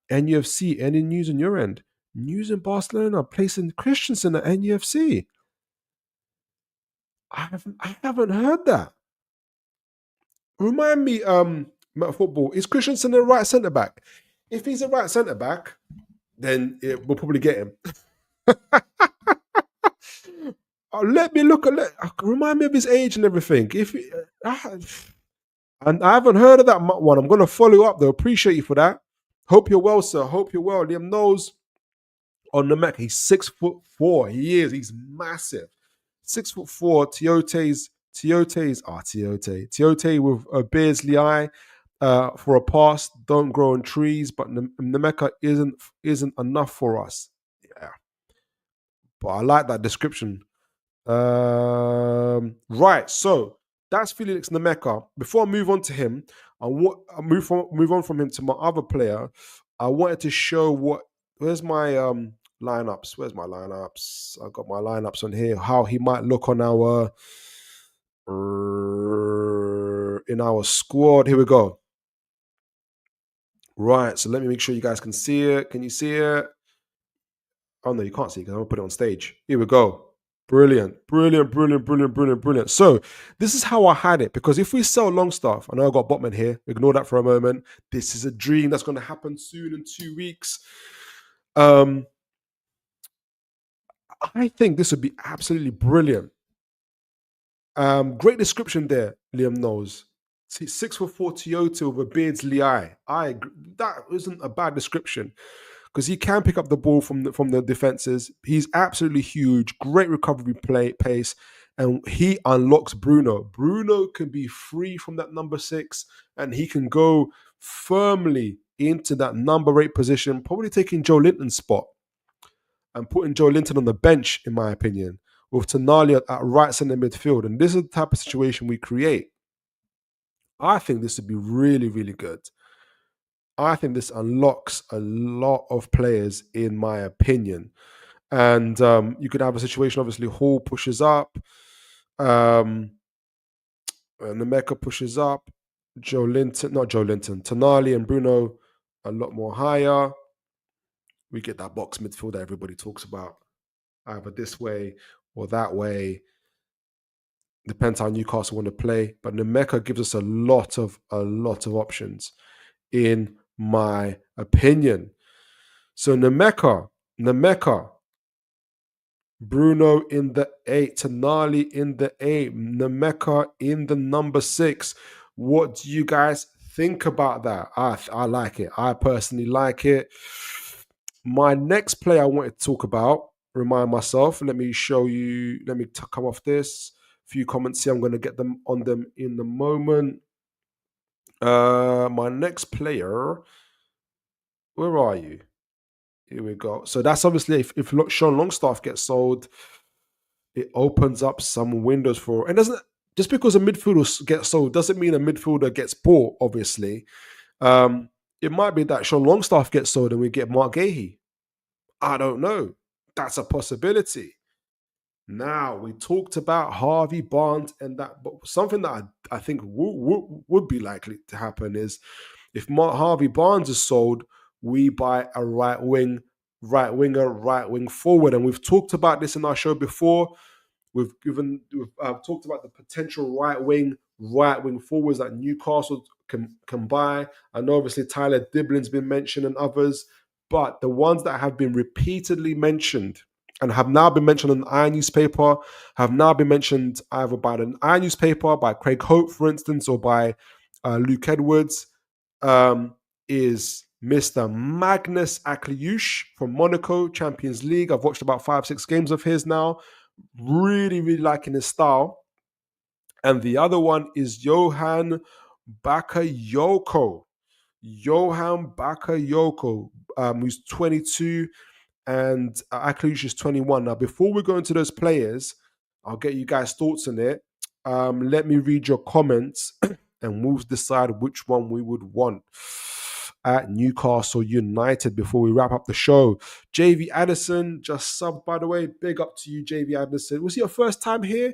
NUFC. Any news on your end? News in Barcelona placing Christensen at NUFC. I haven't heard that. Remind me, Meta Football, is Christensen a right centre back? If he's a right centre back, then we'll probably get him. Let me look at. Remind me of his age and everything. And I haven't heard of that one. I'm going to follow up though. Appreciate you for that. Hope you're well, sir. Hope you're well. Liam knows on Nmeca. He's 6'4". He is. He's massive. 6'4". Tiote with a Beardsley eye for a pass. Don't grow on trees, but Nmeca isn't enough for us. Yeah, but I like that description. Right, so that's Felix Nmecha. Before I move on to him, I move on from him to my other player. I wanted to show where's my lineups. Where's my lineups? I've got my lineups on here. How he might look on our in our squad. Here we go. Right, so let me make sure you guys can see it. Can you see it? Oh no, you can't see it because I'm gonna put it on stage. Here we go. Brilliant. So this is how I had it, because if we sell Longstaff, I know I got Botman here, ignore that for a moment. This is a dream that's going to happen soon in 2 weeks. I think this would be absolutely brilliant. Great description there, Liam knows. 6'4" Toyota with a Beardsley eye. That isn't a bad description, because he can pick up the ball from the defenses. He's absolutely huge, great recovery pace, and he unlocks Bruno. Bruno can be free from that number 6, and he can go firmly into that number 8 position, probably taking Joe Linton's spot and putting Joe Linton on the bench, in my opinion, with Toon Army at right centre midfield. And this is the type of situation we create. I think this would be really, really good. I think this unlocks a lot of players, in my opinion. And you could have a situation, obviously, Hall pushes up, and Nmeca pushes up, Toon Army and Bruno a lot more higher. We get that box midfield that everybody talks about, either this way or that way. Depends how Newcastle want to play. But Nmeca gives us a lot of options, in my opinion. So Nmeca, Bruno in the 8, Toon Army in the 8, Nmeca in the number 6. What do you guys think about that? I like it. I personally like it. My next player I wanted to talk about, remind myself, let me show you, let me come off this. A few comments here, I'm going to get them on them in the moment. My next player, where are you? Here we go. So that's obviously, if Sean Longstaff gets sold, it opens up some windows for, and doesn't, just because a midfielder gets sold doesn't mean a midfielder gets bought, obviously. It might be that Sean Longstaff gets sold and we get Mark Gahey. I don't know. That's a possibility. Now, we talked about Harvey Barnes and that, but something that I think would be likely to happen is if Harvey Barnes is sold, we buy a right wing forward. And we've talked about this in our show before. We've talked about the potential right wing forwards that Newcastle can buy. I know obviously Tyler Diblin's been mentioned and others, but the ones that have been repeatedly mentioned and have now been mentioned in the Iron newspaper, have now been mentioned either by the Iron newspaper, by Craig Hope, for instance, or by Luke Edwards, is Mr. Magnus Ackliouche from Monaco, Champions League. I've watched about 5-6 games of his now. Really, really liking his style. And the other one is Johan Bakayoko. Who's 22, and Ackliouche is 21. Now, before we go into those players, I'll get you guys' thoughts on it. Let me read your comments and we'll decide which one we would want at Newcastle United before we wrap up the show. JV Addison just subbed, by the way. Big up to you, JV Addison. Was it your first time here?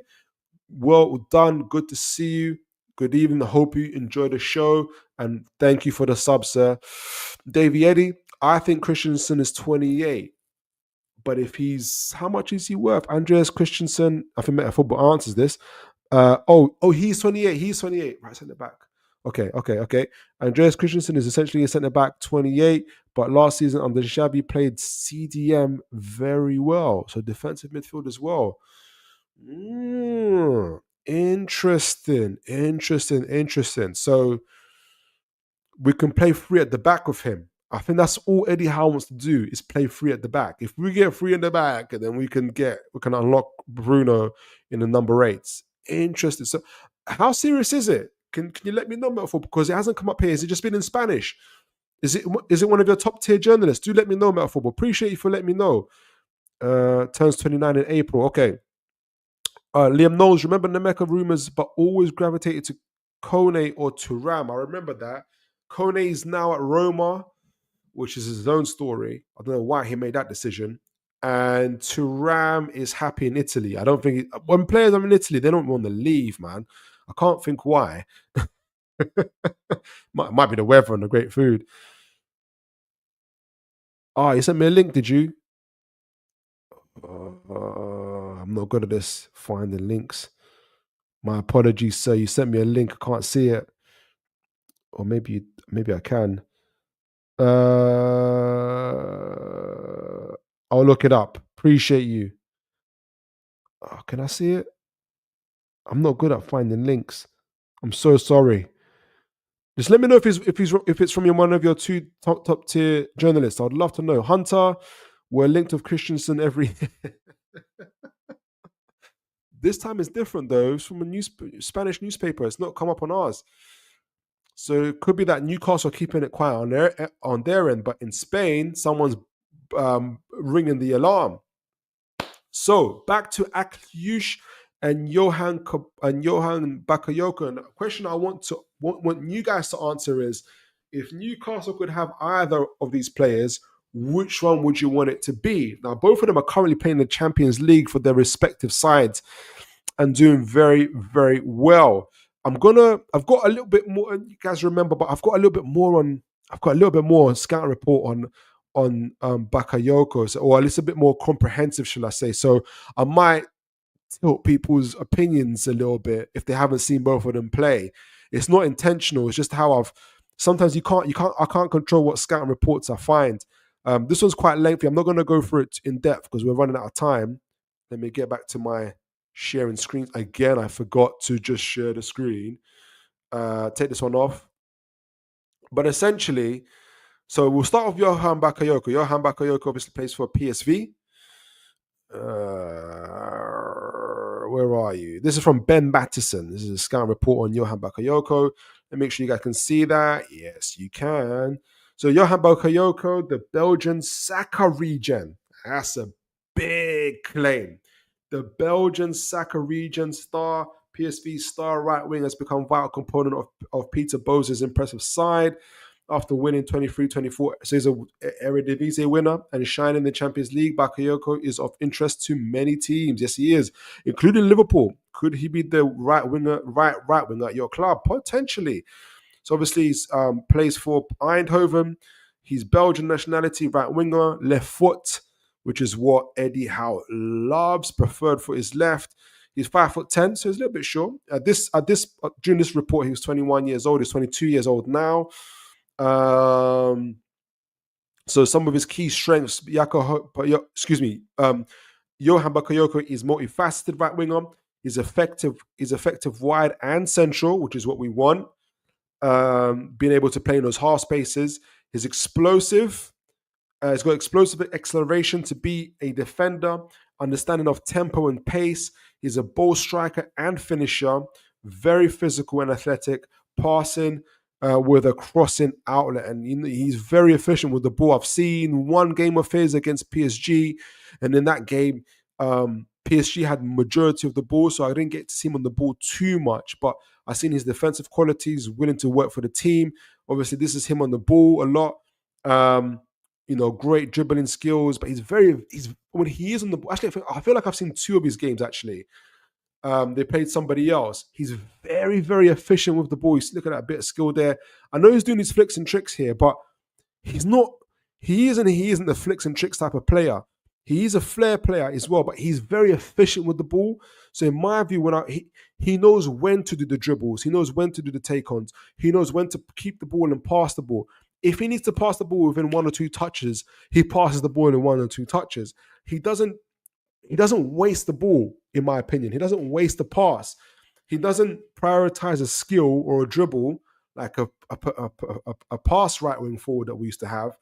Well done. Good to see you. Good evening. I hope you enjoy the show. And thank you for the sub, sir. Davey Eddie, I think Christensen is 28. But if how much is he worth? Andreas Christensen, I think Meta Football answers this. He's 28. He's 28. Right, centre back. Okay. Andreas Christensen is essentially a centre back, 28. But last season under Xavi played CDM very well. So defensive midfield as well. Interesting. So we can play free at the back with him. I think that's all Eddie Howe wants to do is play free at the back. If we get free in the back, and then we can unlock Bruno in the number 8s. Interesting. So how serious is it? Can you let me know, Melford? Because it hasn't come up here. Has it just been in Spanish? Is it one of your top tier journalists? Do let me know, Melford. Appreciate you for letting me know. Turns 29 in April. Okay. Liam Knowles, remember Nmeca rumours, but always gravitated to Kone or Thuram. I remember that. Kone is now at Roma, which is his own story. I don't know why he made that decision. And Thuram is happy in Italy. I don't think... when players are in Italy, they don't want to leave, man. I can't think why. might be the weather and the great food. You sent me a link, did you? I'm not good at this, finding links. My apologies, sir. You sent me a link. I can't see it. Or maybe I can. I'll look it up. Appreciate you. Can I see it? I'm not good at finding links. I'm so sorry. Just let me know if it's from one of your two top tier journalists. I'd love to know. Hunter, we're linked with Christensen every. This time is different though. It's from a Spanish newspaper. It's not come up on ours. So it could be that Newcastle are keeping it quiet on their end, but in Spain, someone's ringing the alarm. So back to Ackliouche and Johan Bakayoko. And the question I want you guys to answer is: if Newcastle could have either of these players, which one would you want it to be? Now, both of them are currently playing the Champions League for their respective sides and doing very, very well. I've got a little bit more, you guys remember, but I've got a little bit more scout report on Bakayoko, or a little bit more comprehensive, shall I say. So I might tilt people's opinions a little bit if they haven't seen both of them play. It's not intentional. It's just how sometimes I can't control what scouting reports I find. This one's quite lengthy. I'm not going to go through it in depth because we're running out of time. Let me get back to my sharing screen. Again, I forgot to just share the screen. Take this one off. But essentially, so we'll start with Johan Bakayoko. Johan Bakayoko obviously plays for PSV. Where are you? This is from Ben Battison. This is a scout report on Johan Bakayoko. And make sure you guys can see that. Yes, you can. So Johan Bakayoko, the Belgian Saka regen. That's a big claim. The Belgian Saka regen star, PSV star right wing, has become a vital component of Peter Bosz's impressive side after winning 23-24. So he's an Eredivisie winner and shining in the Champions League. Bakayoko is of interest to many teams. Yes, he is, including Liverpool. Could he be the right winger at your club? Potentially. So obviously he plays for Eindhoven. He's Belgian nationality, right winger, left foot, which is what Eddie Howe loves. Preferred foot is left. He's 5'10", so he's a little bit short. During this report, he was 21 years old. He's 22 years old now. So some of his key strengths, Johan Bakayoko is multifaceted right winger. He's effective wide and central, which is what we want. Being able to play in those half spaces. He's explosive. He's got explosive acceleration to be a defender, understanding of tempo and pace. He's a ball striker and finisher, very physical and athletic, passing with a crossing outlet. And he's very efficient with the ball. I've seen one game of his against PSG, and in that game, PSG had majority of the ball, so I didn't get to see him on the ball too much. But I've seen his defensive qualities, willing to work for the team. Obviously, this is him on the ball a lot. Great dribbling skills, but he's when he is on the ball. Actually, I feel like I've seen 2 of his games actually. They played somebody else. He's very, very efficient with the ball. Look at that bit of skill there. I know he's doing his flicks and tricks here, but he's not. He isn't the flicks and tricks type of player. He's a flair player as well, but he's very efficient with the ball. So in my view, he knows when to do the dribbles. He knows when to do the take-ons. He knows when to keep the ball and pass the ball. If he needs to pass the ball within 1 or 2 touches, he passes the ball in 1 or 2 touches. He doesn't waste the ball, in my opinion. He doesn't waste the pass. He doesn't prioritize a skill or a dribble like a pass right wing forward that we used to have.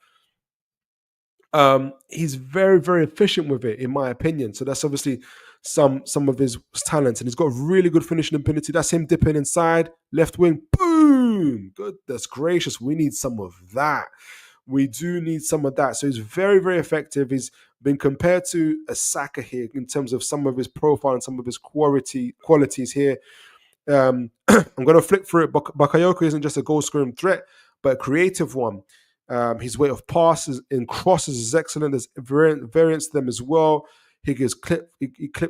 He's very, very efficient with it, in my opinion. So that's obviously some of his talents, and he's got really good finishing ability. That's him dipping inside, left wing, boom! Goodness gracious, we need some of that. We do need some of that. So he's very, very effective. He's been compared to a Saka here in terms of some of his profile and some of his qualities here. I'm going to flick through it. Bakayoko isn't just a goal-scoring threat, but a creative one. His way of passes and crosses is excellent. There's variance to them as well. He gets clip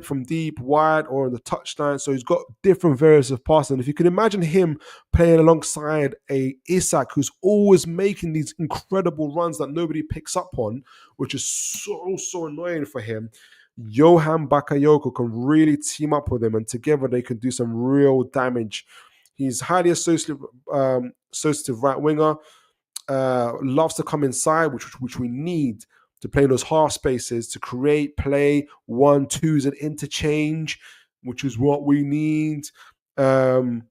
from deep, wide, or on the touchline. So he's got different variants of passing. If you can imagine him playing alongside a Isak who's always making these incredible runs that nobody picks up on, which is so annoying for him, Johan Bakayoko can really team up with him, and together they can do some real damage. He's highly associative right winger. Loves to come inside, which we need to play in those half spaces, to create play, 1-2s and interchange, which is what we need. Miggy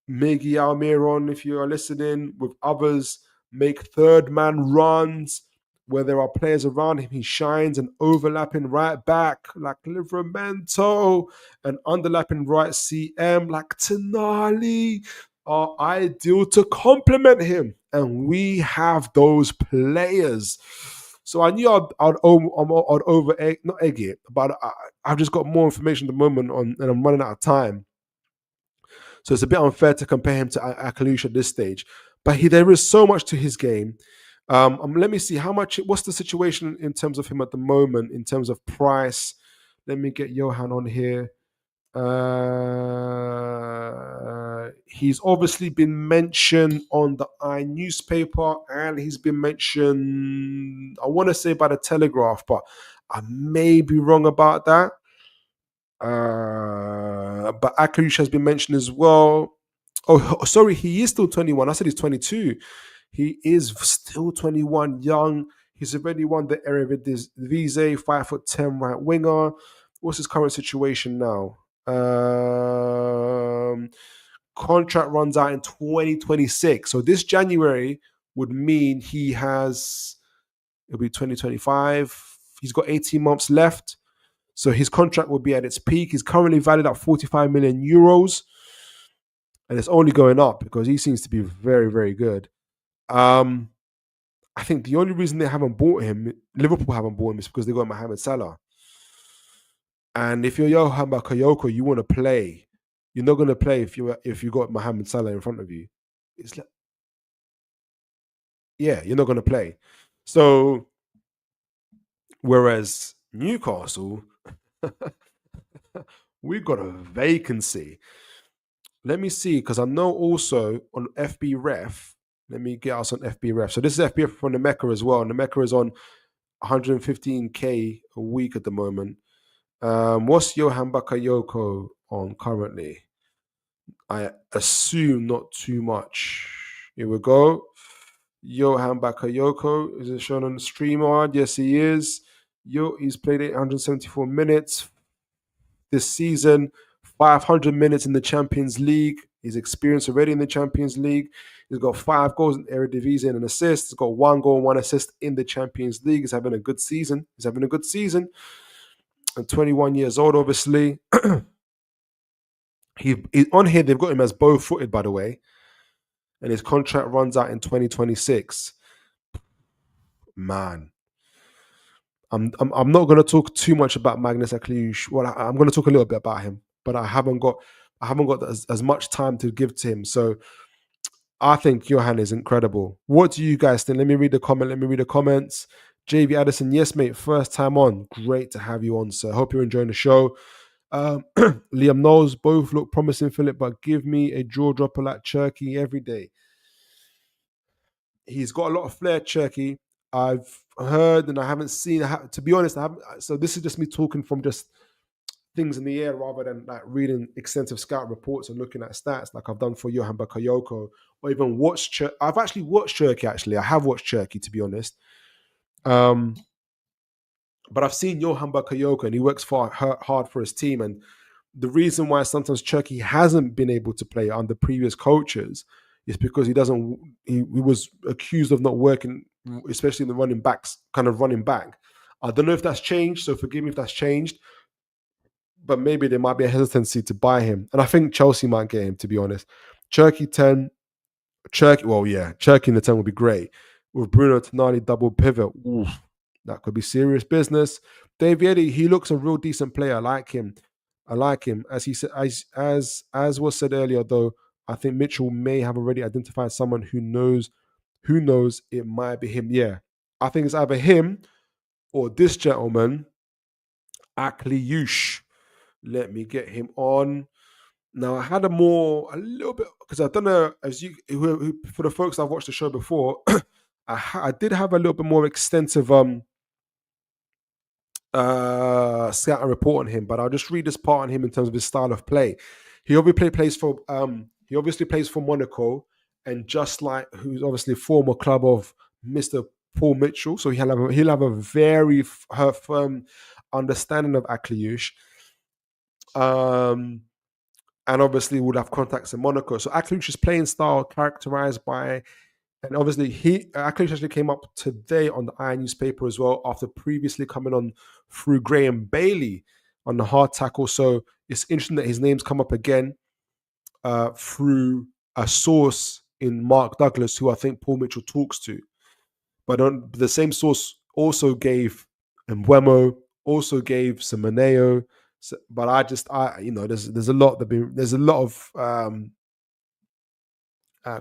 Almiron, if you are listening, with others, make third man runs where there are players around him. He shines, and overlapping right back like Livramento, and underlapping right CM like Tonali are ideal to complement him, and we have those players. So I knew I'd not egg it, but I've just got more information at the moment and I'm running out of time. So it's a bit unfair to compare him to Ackliouche at this stage. But there is so much to his game. Let me see what's the situation in terms of him at the moment, in terms of price. Let me get Johan on here. He's obviously been mentioned on the newspaper, and he's been mentioned, I want to say, by the Telegraph, but I may be wrong about that. But Ackliouche has been mentioned as well. Oh, sorry, he is still 21. I said he's 22. He is still 21, young. He's already won the Eredivisie, 5'10" right winger. What's his current situation now? Contract runs out in 2026. So this January would mean it'll be 2025. He's got 18 months left. So his contract will be at its peak. He's currently valued at 45 million euros. And it's only going up because he seems to be very, very good. I think the only reason Liverpool haven't bought him, is because they got Mohamed Salah. And if you're Johan Bakayoko, you want to play. You're not going to play if you got Mohamed Salah in front of you. It's like, yeah, you're not going to play. So, whereas Newcastle, we've got a vacancy. Let me see, because I know also on FB Ref, let me get us on FB Ref. So this is FB Ref from Nmeca as well. Nmeca is on 115k a week at the moment. What's Johan Bakayoko on currently? I assume not too much. Here we go. Johan Bakayoko, is it shown on the streamer? Yes, he is. He's played 874 minutes this season, 500 minutes in the Champions League. He's experienced already in the Champions League. He's got 5 goals in Eredivisie and an assist. He's got 1 goal and 1 assist in the Champions League. He's having a good season. And 21 years old, obviously. He on here, they've got him as bow-footed, by the way. And his contract runs out in 2026. Man. I'm not going to talk too much about Magnus Ackliouche. Well, I'm going to talk a little bit about him, but I haven't got as much time to give to him. So I think Johan is incredible. What do you guys think? Let me read the comments. JV Addison, yes, mate. First time on. Great to have you on, sir. Hope you're enjoying the show. Liam Knowles, both look promising, Philip, but give me a jaw dropper like Cherky every day. He's got a lot of flair, Cherky. I've heard and I haven't seen. To be honest, I haven't. So this is just me talking from just things in the air rather than like reading extensive scout reports and looking at stats like I've done for Johan Bakayoko or even watched. I've actually watched Cherky. Actually, I have watched Cherky, to be honest. But I've seen Johan Bakayoko and he works hard for his team. And the reason why sometimes Cherky hasn't been able to play under previous coaches is because he was accused of not working, especially in the running back. I don't know if that's changed, so forgive me if that's changed. But maybe there might be a hesitancy to buy him. And I think Chelsea might get him, to be honest. Cherky in the 10 would be great. With Bruno Tonali double pivot, oof, that could be serious business. Dave Yeddy, he looks a real decent player. I like him. As he said, as was said earlier, though, I think Mitchell may have already identified someone who knows it might be him. Yeah, I think it's either him or this gentleman, Ackliouche. Let me get him on. Now, I had a little bit, because I don't know, for the folks that have watched the show before, I did have a little bit more extensive scout and report on him, but I'll just read this part on him in terms of his style of play. He obviously plays for Monaco, and just like who's obviously former club of Mr. Paul Mitchell, so he'll have a very firm understanding of Ackliouche. And obviously would have contacts in Monaco. So Ackliouche's playing style characterized by, and obviously Ackliouche actually came up today on the Iron newspaper as well after previously coming on through Graham Bailey on the hard tackle. So it's interesting that his name's come up again through a source in Mark Douglas, who I think Paul Mitchell talks to. But the same source also gave Mbeumo, also gave Semenyo. So, but there's a lot of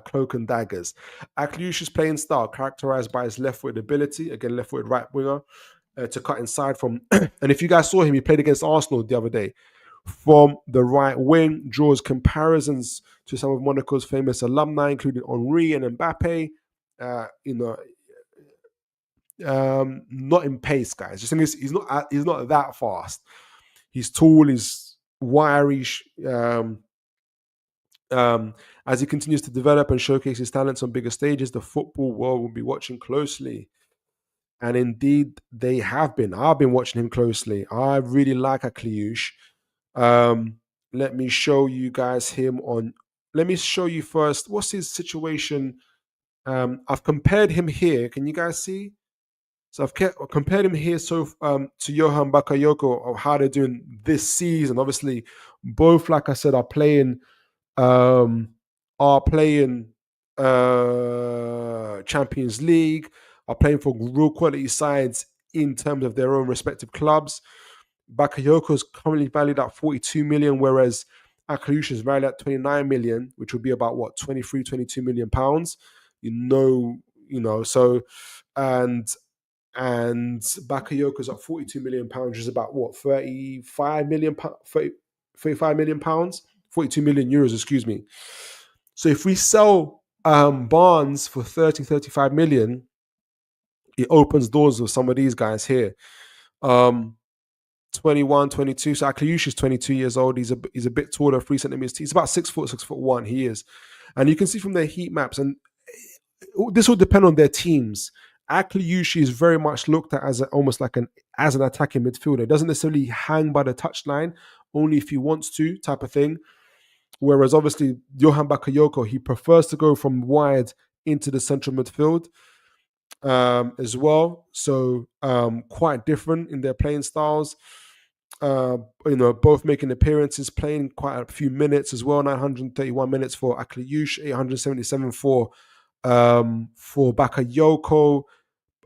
cloak and daggers. Ackliouche's playing style characterized by his left-footed ability, again left-footed right winger, to cut inside from. And if you guys saw him, he played against Arsenal the other day from the right wing. Draws comparisons to some of Monaco's famous alumni, including Henry and Mbappe. Not in pace, guys. Just he's not that fast. He's tall, he's wiry. As he continues to develop and showcase his talents on bigger stages, the football world will be watching closely. And indeed, they have been. I've been watching him closely. I really like Ackliouche. Let me show you guys him on. Let me show you first. What's his situation? I've compared him here. Can you guys see? So I've compared him here to Johan Bakayoko of how they're doing this season. Obviously, both, like I said, are playing Champions League, are playing for real quality sides in terms of their own respective clubs. Bakayoko is currently valued at 42 million, whereas Ackliouche is valued at 29 million, which would be about 23, 22 million pounds. So and Bakayoko's at 42 million pounds, which is about 35 million pounds, 42 million euros, excuse me. So if we sell Barnes for 30, 35 million, it opens doors with some of these guys here. 21, 22. So Ackliouche is 22 years old. He's a bit taller, 3 centimeters. He's about 6 foot, 6'1". He is. And you can see from their heat maps, and this will depend on their teams. Ackliouche is very much looked at as almost like an attacking midfielder. It doesn't necessarily hang by the touchline, only if he wants to, type of thing. Whereas obviously Johan Bakayoko, he prefers to go from wide into the central midfield as well. So quite different in their playing styles. Both making appearances, playing quite a few minutes as well. 931 minutes for Ackliouche, 877 for Bakayoko.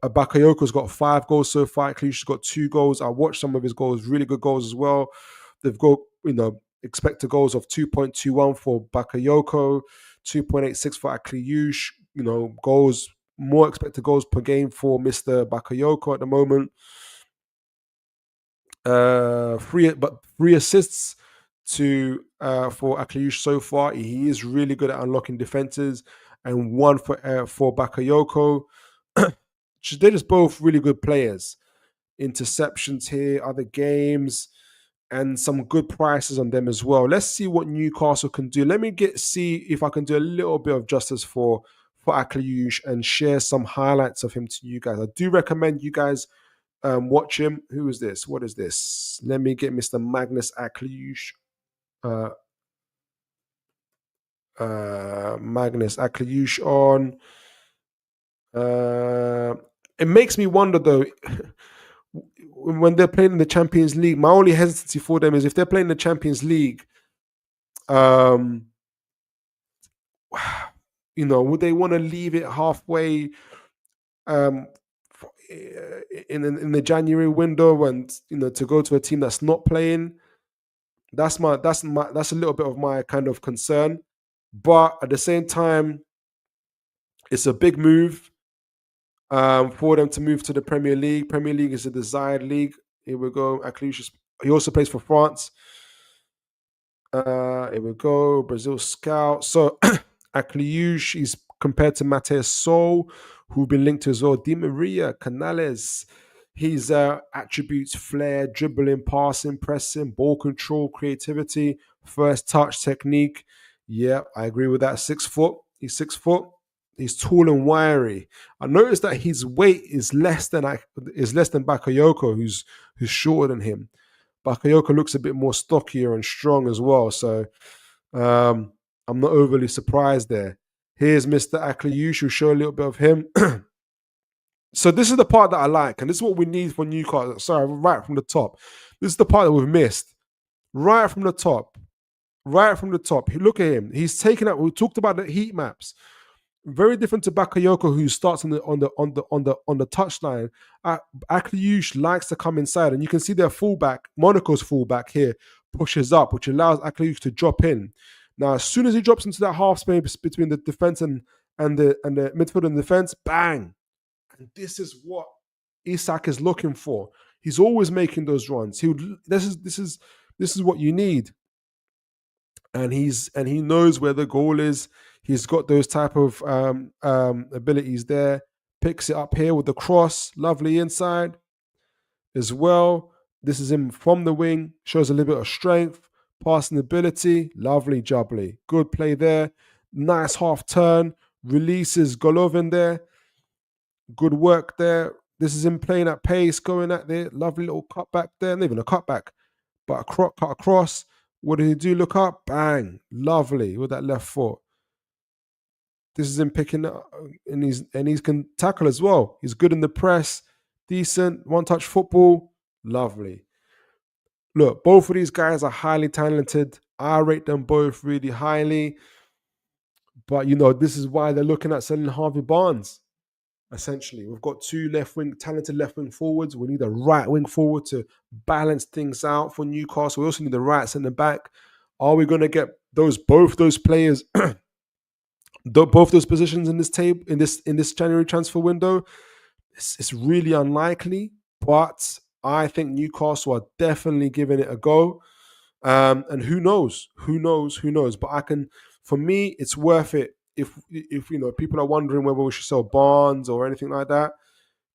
Bakayoko's got 5 goals so far. Ackliouche's got 2 goals. I watched some of his goals, really good goals as well. They've got, expected goals of 2.21 for Bakayoko, 2.86 for Ackliouche. Goals, more expected goals per game for Mr. Bakayoko at the moment. 3 assists for Ackliouche so far. He is really good at unlocking defenses, and 1 for Bakayoko. They're just both really good players. Interceptions here, other games, and some good prices on them as well. Let's see what Newcastle can do. Let me see if I can do a little bit of justice for Ackliouche and share some highlights of him to you guys. I do recommend you guys watch him. Who is this? What is this? Let me get Mr. Magnus Ackliouche. Magnus Ackliouche on. It makes me wonder though, when they're playing in the Champions League, my only hesitancy for them is if they're playing the Champions League, would they want to leave it halfway in the January window and to go to a team that's not playing? That's a little bit of my kind of concern. But at the same time, it's a big move for them to move to the Premier League. Premier League is a desired league. Here we go. Ackliouche, he also plays for France. Here we go. Brazil scout. So Ackliouche is compared to Mateus Sol, who've been linked to as well. Di Maria, Canales. His attributes: flair, dribbling, passing, pressing, ball control, creativity, first touch, technique. Yeah, I agree with that. 6 foot. He's 6 foot. He's tall and wiry. I noticed that his weight is less than Bakayoko, who's shorter than him. Bakayoko looks a bit more stockier and strong as well. So I'm not overly surprised there. Here's Mr. Ackliouche, who'll show a little bit of him. So this is the part that I like, and this is what we need for Newcastle. Sorry, right from the top. This is the part that we've missed. Right from the top. Right from the top. Look at him. He's taken out. We talked about the heat maps. Very different to Bakayoko, who starts on the touchline. Ackliouche likes to come inside, and you can see their fullback, Monaco's fullback here, pushes up, which allows Ackliouche to drop in. Now, as soon as he drops into that half space between the defense and the midfield and defense, bang! And this is what Isak is looking for. He's always making those runs. This is what you need. And he knows where the goal is. He's got those type of abilities there. Picks it up here with the cross. Lovely inside as well. This is him from the wing. Shows a little bit of strength. Passing ability. Lovely jubbly. Good play there. Nice half turn. Releases Golovin there. Good work there. This is him playing at pace, going at there. Lovely little cutback there. Not even a cutback, but a cut across. What did he do? Look up. Bang. Lovely with that left foot. This is him picking up, and he can tackle as well. He's good in the press. Decent. One-touch football. Lovely. Look, both of these guys are highly talented. I rate them both really highly. But, this is why they're looking at selling Harvey Barnes. Essentially, we've got 2 talented left wing forwards. We need a right wing forward to balance things out for Newcastle. We also need the right centre back. Are we going to get both those players, both those positions in this January transfer window? It's really unlikely, but I think Newcastle are definitely giving it a go. And who knows? But for me, it's worth it. If people are wondering whether we should sell Barnes or anything like that,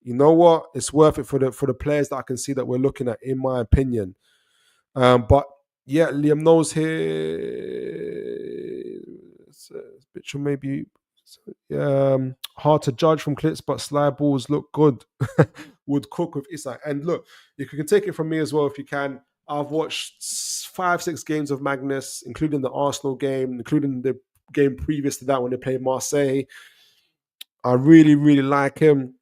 you know what? It's worth it for the players that I can see that we're looking at, in my opinion. But yeah, Liam knows here. It's a bit maybe hard to judge from clips, but slide balls look good. Would cook with Isak. And look, you can take it from me as well if you can. I've watched 5-6 games of Magnus, including the Arsenal game, including the game previous to that when they played Marseille. I really, really like him.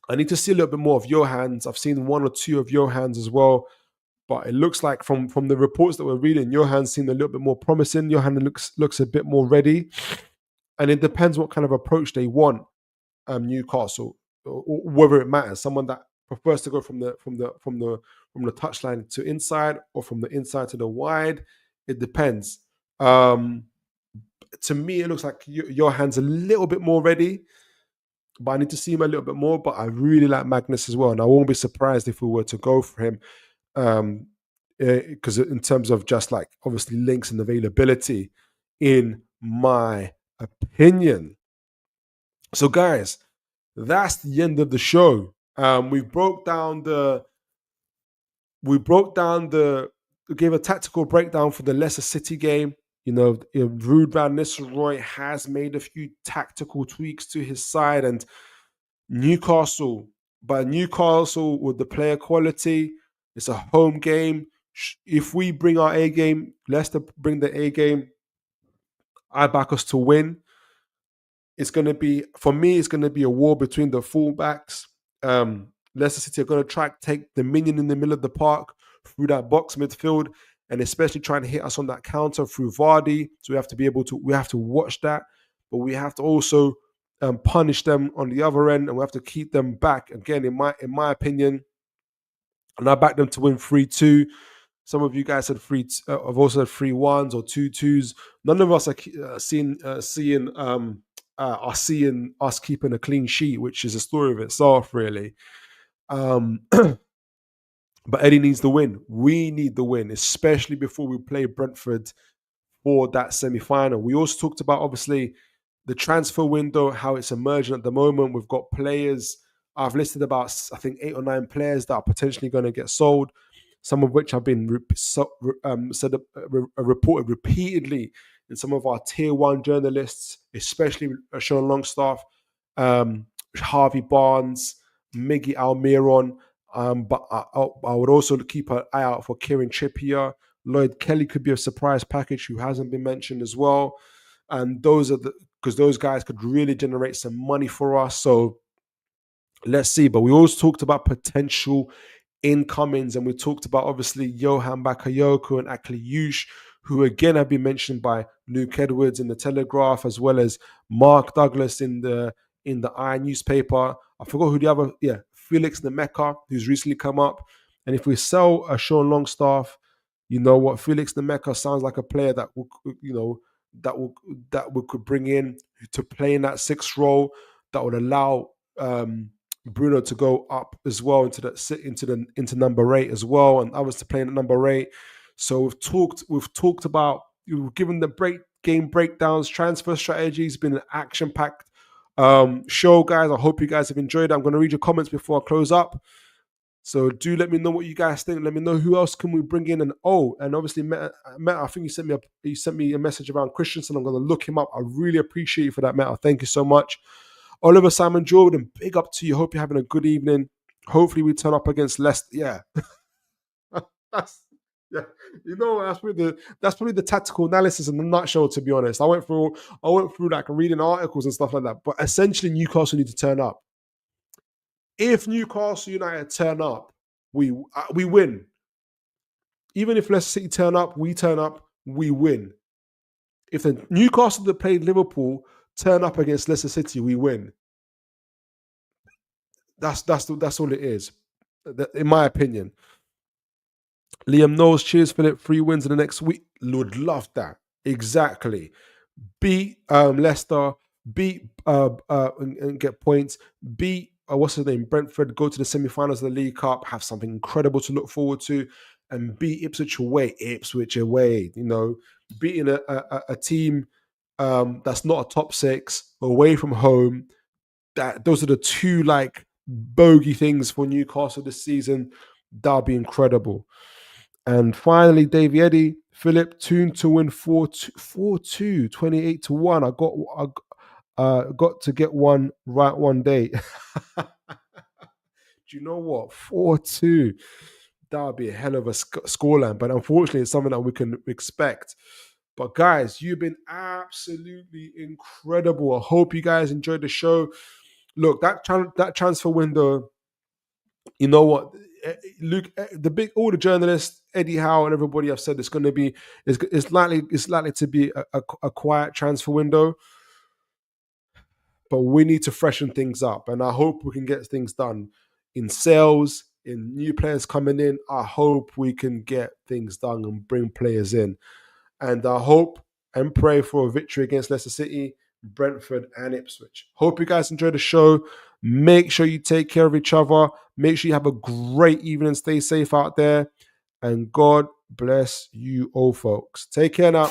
I need to see a little bit more of Johans. I've seen 1 or 2 of Johans as well, but it looks like from the reports that we're reading, Johans seem a little bit more promising. Johan looks a bit more ready, and it depends what kind of approach they want. Newcastle. or whether it matters. Someone that prefers to go from the touchline to inside, or from the inside to the wide. It depends. To me, it looks like Johan's a little bit more ready, but I need to see him a little bit more. But I really like Magnus as well, and I won't be surprised if we were to go for him, because in terms of just like obviously links and availability, in my opinion. So, guys, that's the end of the show. We gave a tactical breakdown for the Leicester City game. Ruud van Nistelrooy has made a few tactical tweaks to his side, and Newcastle with the player quality, it's a home game. If we bring our A game, Leicester bring the A game, I back us to win. It's going to be a war between the fullbacks. Leicester City are going to try to take dominion in the middle of the park through that box midfield, and especially trying to hit us on that counter through Vardy. So we have to watch that, but we have to also punish them on the other end, and we have to keep them back. Again, in my opinion, and I back them to win 3-2. Some of you guys said I've also had 3-1s or 2-2s. None of us are seeing us keeping a clean sheet, which is a story of itself, really. But Eddie needs the win. We need the win, especially before we play Brentford for that semi-final. We also talked about, obviously, the transfer window, how it's emerging at the moment. We've got players. I've listed about, I think, 8 or 9 players that are potentially going to get sold, some of which have been reported repeatedly in some of our tier 1 journalists, especially Sean Longstaff, Harvey Barnes, Miggy Almiron. But I would also keep an eye out for Kieran Trippier. Lloyd Kelly could be a surprise package who hasn't been mentioned as well. And because those guys could really generate some money for us. So let's see. But we always talked about potential incomings, and we talked about obviously Johan Bakayoko and Ackliouche, who again have been mentioned by Luke Edwards in the Telegraph, as well as Mark Douglas in the Iron newspaper. I forgot who the other, Felix Nmecha, who's recently come up. And if we sell a Sean Longstaff, you know what, Felix Nmecha sounds like a player that we could bring in to play in that 6th role, that would allow Bruno to go up as well into number 8 as well, and others to play in at number 8. So we've talked about, we've given the game breakdowns, transfer strategies. Been an action-packed show, guys. I hope you guys have enjoyed it. I'm going to read your comments before I close up. So do let me know what you guys think. Let me know who else can we bring in. And obviously, Matt, I think you sent me a message around Christensen. I'm going to look him up. I really appreciate you for that, Matt. Thank you so much. Oliver Simon Jordan, big up to you. Hope you're having a good evening. Hopefully we turn up against Leicester. Yeah. You know, that's probably the tactical analysis in the nutshell, to be honest. I went through like reading articles and stuff like that. But essentially, Newcastle need to turn up. If Newcastle United turn up, we win. Even if Leicester City turn up, we win. If the Newcastle that played Liverpool turn up against Leicester City, we win. That's all it is, in my opinion. Liam Knowles, cheers, Philip. 3 wins in the next week. Would love that. Exactly. Beat Leicester, beat and get points, beat what's his name, Brentford, go to the semi-finals of the League Cup, have something incredible to look forward to, and beat Ipswich away. You know, beating a team that's not a top 6 away from home. Those are the 2 like bogey things for Newcastle this season. That'll be incredible. And finally, Davey Eddie, Philip, Toon to win 4-2, 28-1. I got to get one right one day. Do you know what? 4-2. That would be a hell of a scoreline. But unfortunately, it's something that we can expect. But guys, you've been absolutely incredible. I hope you guys enjoyed the show. Look, that transfer window, you know what? Luke, all the journalists, Eddie Howe and everybody have said it's likely to be a quiet transfer window. but we need to freshen things up. And I hope we can get things done in sales, in new players coming in. I hope we can get things done and bring players in. And I hope and pray for a victory against Leicester City, Brentford, and Ipswich. Hope you guys enjoy the show. Make sure you take care of each other. Make sure you have a great evening. Stay safe out there. And God bless you all, folks. Take care now.